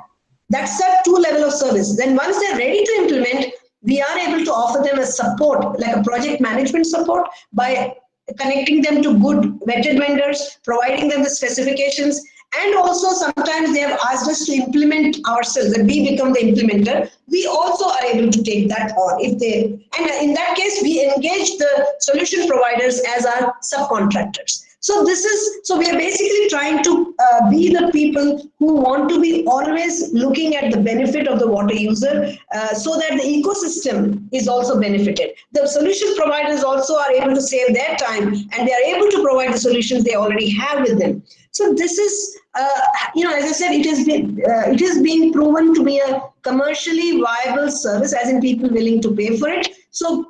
that's a 2 level of service. Then once they're ready to implement, we are able to offer them a support, like a project management support, by connecting them to good vetted vendors, providing them the specifications. And also sometimes they have asked us to implement ourselves, that we become the implementer. We also are able to take that on and in that case, we engage the solution providers as our subcontractors. So we are basically trying to be the people who want to be always looking at the benefit of the water user so that the ecosystem is also benefited. The solution providers also are able to save their time and they are able to provide the solutions they already have with them. So this is, as I said, it is being proven to be a commercially viable service, as in people willing to pay for it. So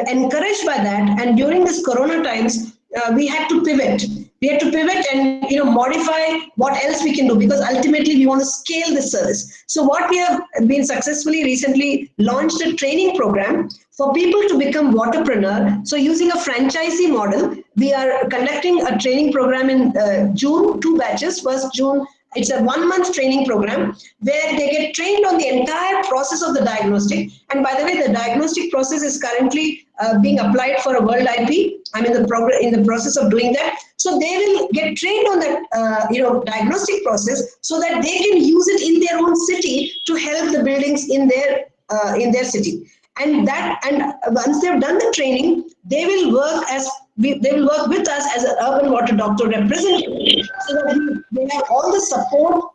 encouraged by that, and during this Corona times, we had to pivot. We had to pivot and modify what else we can do, because ultimately we want to scale the service. So what we have been successfully recently launched a training program for people to become waterpreneur. So using a franchisee model, we are conducting a training program in June, 2 batches. First June, it's a 1-month training program where they get trained on the entire process of the diagnostic. And by the way, the diagnostic process is currently being applied for a world IP. I'm in the process of doing that. So they will get trained on that diagnostic process so that they can use it in their own city to help the buildings in their city. And once they've done the training, they will work with us as an urban water doctor representative, so that they have all the support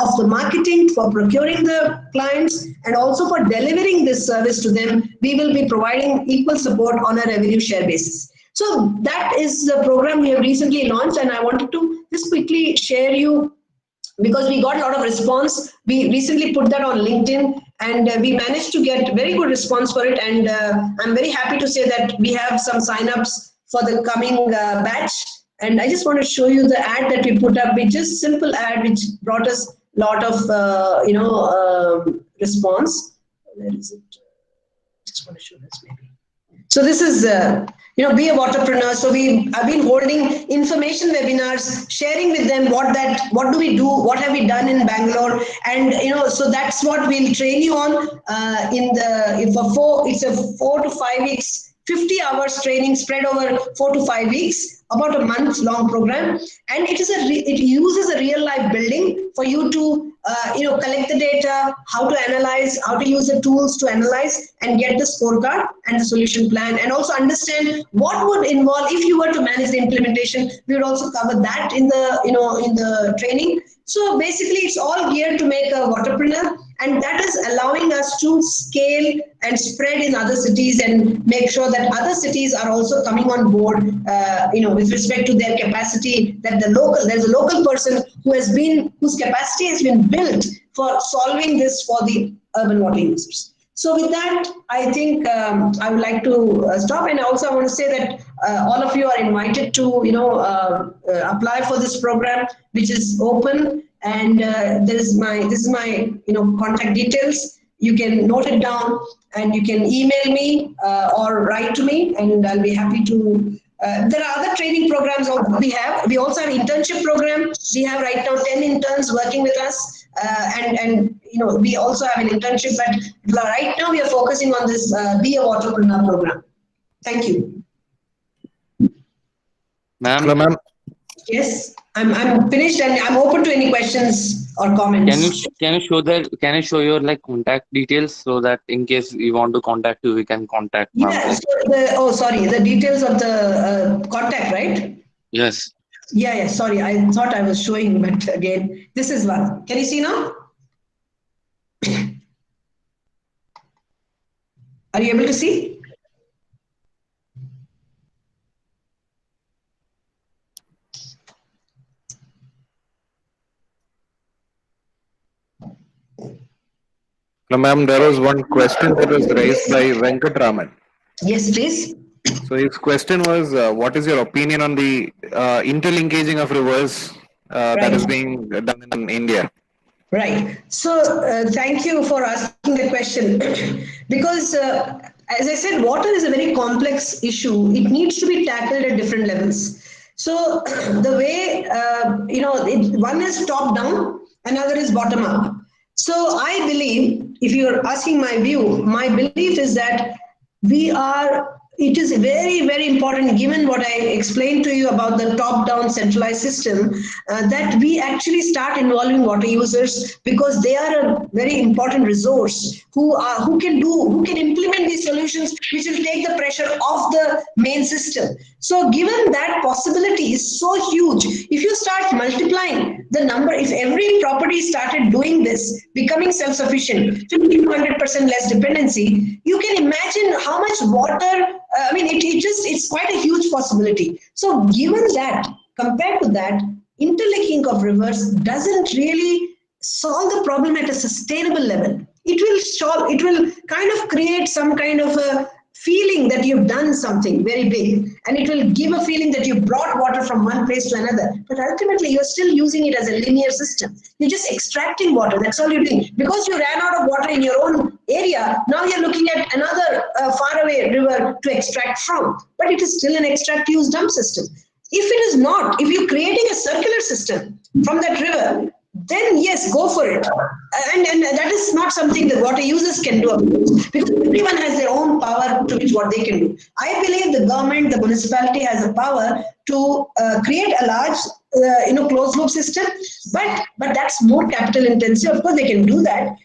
of the marketing for procuring the clients and also for delivering this service to them. We will be providing equal support on a revenue share basis. So that is the program we have recently launched, and I wanted to just quickly share you, because we got a lot of response. We recently put that on LinkedIn and we managed to get very good response for it. And I'm very happy to say that we have some signups for the coming batch. And I just want to show you the ad that we put up, which is simple ad, which brought us a lot of, response. Where is it? Just want to show this maybe. So this is, be a waterpreneur. So I've been holding information webinars, sharing with them what do we do, what have we done in Bangalore, and so that's what we'll train you on. It's a 4 to 5 weeks, 50 hours training spread over 4 to 5 weeks, about a month-long program, and it uses a real-life building for you to collect the data, how to analyze, how to use the tools to analyze and get the scorecard and the solution plan, and also understand what would involve if you were to manage the implementation. We would also cover that in the training. So basically, it's all geared to make a waterpreneur, and that is allowing us to scale and spread in other cities and make sure that other cities are also coming on board, with respect to their capacity, that there's a local person whose capacity has been built for solving this for the urban water users. So with that, I think I would like to stop. And also I want to say that all of you are invited to, apply for this program, which is open. And this is my contact details. You can note it down and you can email me or write to me, and I'll be happy to. There are other training programs we have. We also have internship program. We have right now 10 interns working with us and we also have an internship, but right now we are focusing on this Be a Waterpreneur program. Thank you. Ma'am, yes, I'm finished and I'm open to any questions or comments. Can you show your like contact details so that in case we want to contact you, we can contact? Yeah. So the details of the contact, right? Yes. Yeah. Sorry, I thought I was showing, but again, this is one. Can you see now? Are you able to see? Ma'am, there was one question that was raised by Venkatraman. Yes, please. So his question was, what is your opinion on the interlinkaging of rivers that is being done in India? Right. So thank you for asking the question because as I said, water is a very complex issue. It needs to be tackled at different levels. So the way, one is top down, another is bottom up. So I believe, if you're asking my view, my belief is that it is very, very important, given what I explained to you about the top-down centralized system, that we actually start involving water users, because they are a very important resource who can implement these solutions, which will take the pressure off the main system. So given that possibility is so huge, if you start multiplying the number, if every property started doing this, becoming self-sufficient, 50 to 100% less dependency, you can imagine how much water. It's quite a huge possibility. So given that, compared to that, interlinking of rivers doesn't really solve the problem at a sustainable level. It will kind of create some kind of a feeling that you've done something very big, and it will give a feeling that you brought water from one place to another. But ultimately, you're still using it as a linear system. You're just extracting water. That's all you're doing. Because you ran out of water in your own area, now you're looking at another faraway river to extract from. But it is still an extract, use, dump system. If it is not, if you're creating a circular system from that river, then yes, go for it. And that is not something that water users can do, because everyone has their own power to which what they can do. I believe the government, the municipality has the power to create a large closed loop system, but that's more capital intensive. Of course, they can do that.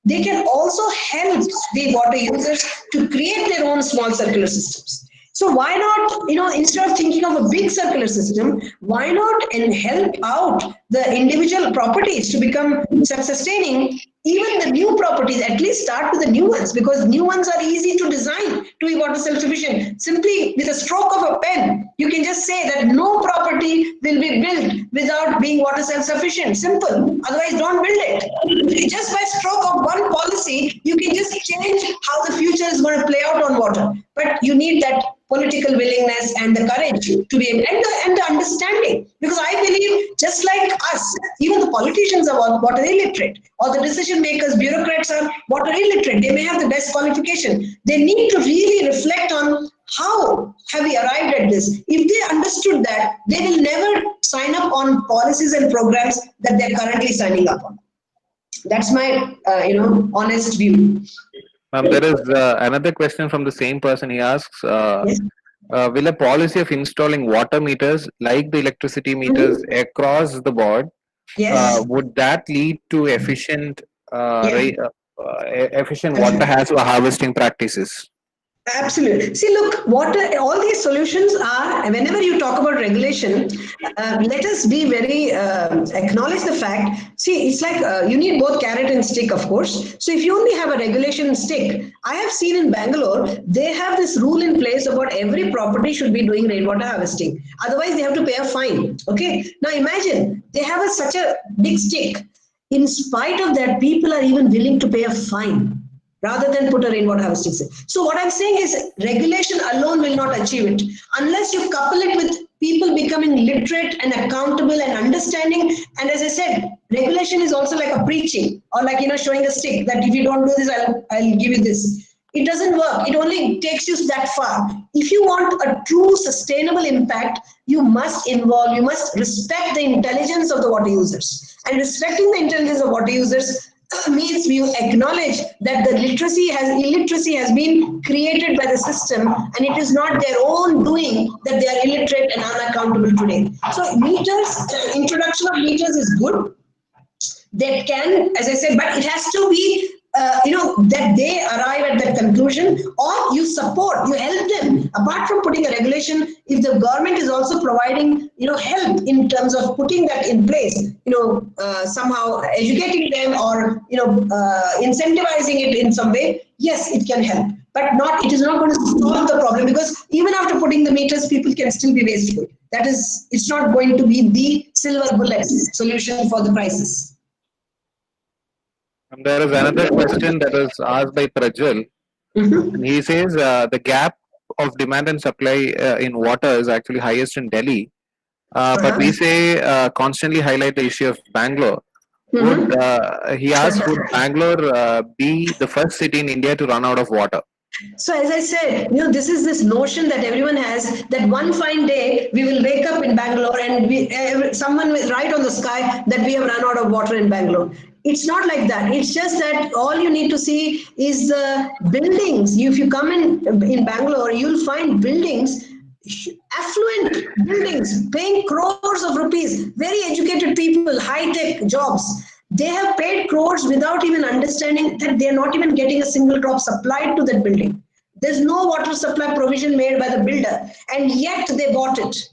They can also help the water users to create their own small circular systems. So why not, instead of thinking of a big circular system, why not help out the individual properties to become self-sustaining? Even the new properties, at least start with the new ones, because new ones are easy to design to be water self-sufficient. Simply with a stroke of a pen, you can just say that no property will be built without being water self-sufficient. Simple. Otherwise, don't build it. Just by stroke of one policy, you can just change how the future is going to play out on water. But you need that political willingness and the courage to be able, and the understanding. Because I believe, just like us, even the politicians are water illiterate, or the decision makers, bureaucrats are water illiterate. They may have the best qualification. They need to really reflect on how have we arrived at this. If they understood that, they will never sign up on policies and programs that they're currently signing up on. That's my honest view. There is another question from the same person. He asks, will a policy of installing water meters like the electricity meters across the board, would that lead to efficient water harvesting practices? Absolutely. See, look, all these solutions are, whenever you talk about regulation, let us be very, acknowledge the fact, see, it's like you need both carrot and stick, of course. So if you only have a regulation stick, I have seen in Bangalore, they have this rule in place about every property should be doing rainwater harvesting. Otherwise, they have to pay a fine. Okay. Now imagine, they have such a big stick. In spite of that, people are even willing to pay a fine rather than put a rainwater harvesting system. So what I'm saying is, regulation alone will not achieve it unless you couple it with people becoming literate and accountable and understanding. And as I said, regulation is also like a preaching, or like showing a stick that if you don't do this, I'll give you this. it doesn't work. It only takes you that far. If you want a true sustainable impact, you must involve, you must respect the intelligence of the water users. And respecting the intelligence of water users means you acknowledge that the illiteracy has been created by the system, and it is not their own doing that they are illiterate and unaccountable today. So meters, introduction of meters is good. That can, as I said, but it has to be that they arrive at that conclusion, or you support, you help them. Apart from putting a regulation, if the government is also providing, help in terms of putting that in place, somehow educating them or, incentivizing it in some way, yes, it can help. But it is not going to solve the problem, because even after putting the meters, people can still be wasteful. That is, it's not going to be the silver bullet solution for the crisis. There is another question that is asked by Prajwal. And he says the gap of demand and supply in water is actually highest in Delhi. But we say constantly highlight the issue of Bangalore. He asked, would Bangalore be the first city in India to run out of water? So as I said, this is this notion that everyone has, that one fine day we will wake up in Bangalore and someone will write on the sky that we have run out of water in Bangalore. It's not like that. It's just that all you need to see is the buildings. If you come in Bangalore, you'll find buildings, affluent buildings, paying crores of rupees, very educated people, high-tech jobs. They have paid crores without even understanding that they're not even getting a single drop supplied to that building. There's no water supply provision made by the builder, and yet they bought it.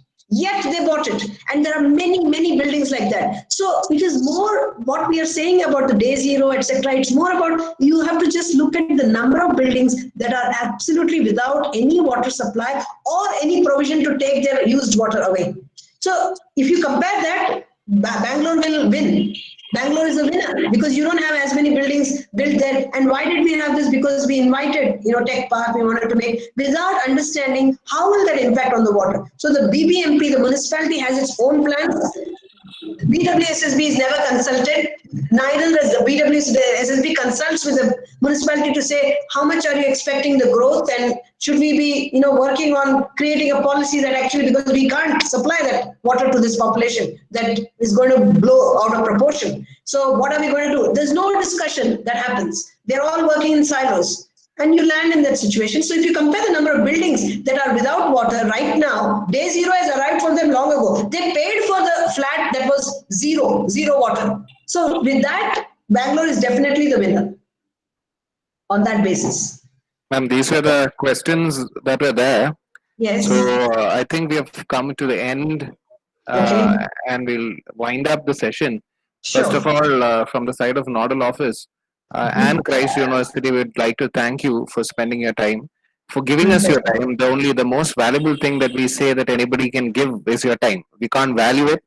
And there are many, many buildings like that. So it is more what we are saying about the day zero, etc. It's more about, you have to just look at the number of buildings that are absolutely without any water supply or any provision to take their used water away. So if you compare that, Bangalore will win. Bangalore is a winner because you don't have as many buildings built there. And why did we have this? Because we invited, Tech Park, we wanted to make, without understanding how will that impact on the water. So the BBMP, the municipality, has its own plans. BWSSB is never consulted. Neither does the BWSSB consults with the municipality to say how much are you expecting the growth, and should we be working on creating a policy that actually, because we can't supply that water to this population, that is going to blow out of proportion. So what are we going to do? There's no discussion that happens. They're all working in silos. And you land in that situation. So if you compare the number of buildings that are without water right now, day zero has arrived for them long ago. They paid for the flat that was zero water. So with that, Bangalore is definitely the winner on that basis. Ma'am, these were the questions that were there. Yes. So I think we have come to the end and we'll wind up the session. Sure. First of all, from the side of Nodal Office, and Christ University, we'd like to thank you for spending your time, for giving us your time. The most valuable thing that we say that anybody can give is your time. We can't value it,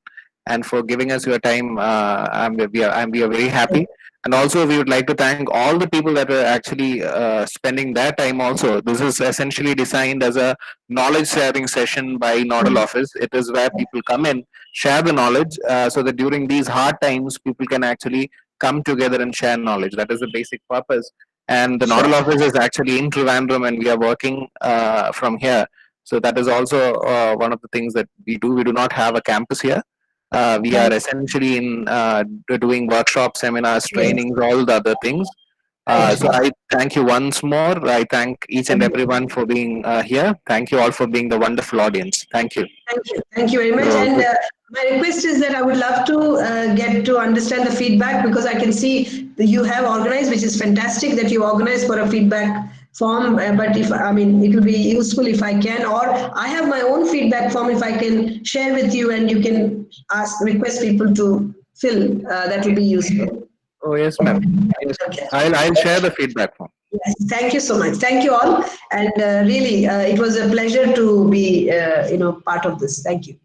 and for giving us your time, we are very happy. And also, we would like to thank all the people that are actually spending their time also. This is essentially designed as a knowledge sharing session by Nodal Office. It is where people come in, share the knowledge, so that during these hard times, people can actually come together and share knowledge. That is the basic purpose. And the Nodal Office is actually in Trivandrum, and we are working from here. So that is also one of the things that we do. We do not have a campus here. We are essentially in doing workshops, seminars, trainings, all the other things. So I thank you once more. I thank each and everyone for being here. Thank you all for being the wonderful audience. Thank you. Thank you very much. And my request is that I would love to get to understand the feedback, because I can see that you have organized, which is fantastic that you organize for a feedback form. But it will be useful if I can, or I have my own feedback form if I can share with you, and you can request people to fill. That will be useful. Oh yes, ma'am. Yes. I'll share the feedback form. Yes, thank you so much. Thank you all, and really, it was a pleasure to be, part of this. Thank you.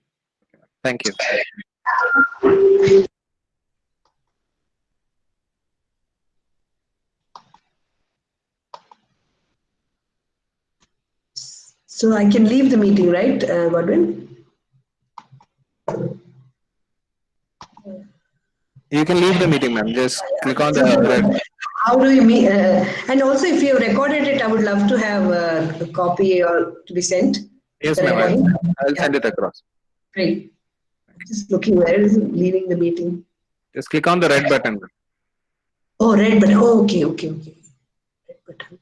Thank you. So I can leave the meeting, right, Godwin? You can leave the meeting, ma'am. Just click on the red. how do you mean? And also, if you have recorded it, I would love to have a copy or to be sent. Yes, The ma'am. recording. I'll send it across. Great. Just looking where is it leaving the meeting? Just click on the red button. Oh, red button. Oh, okay. Red button.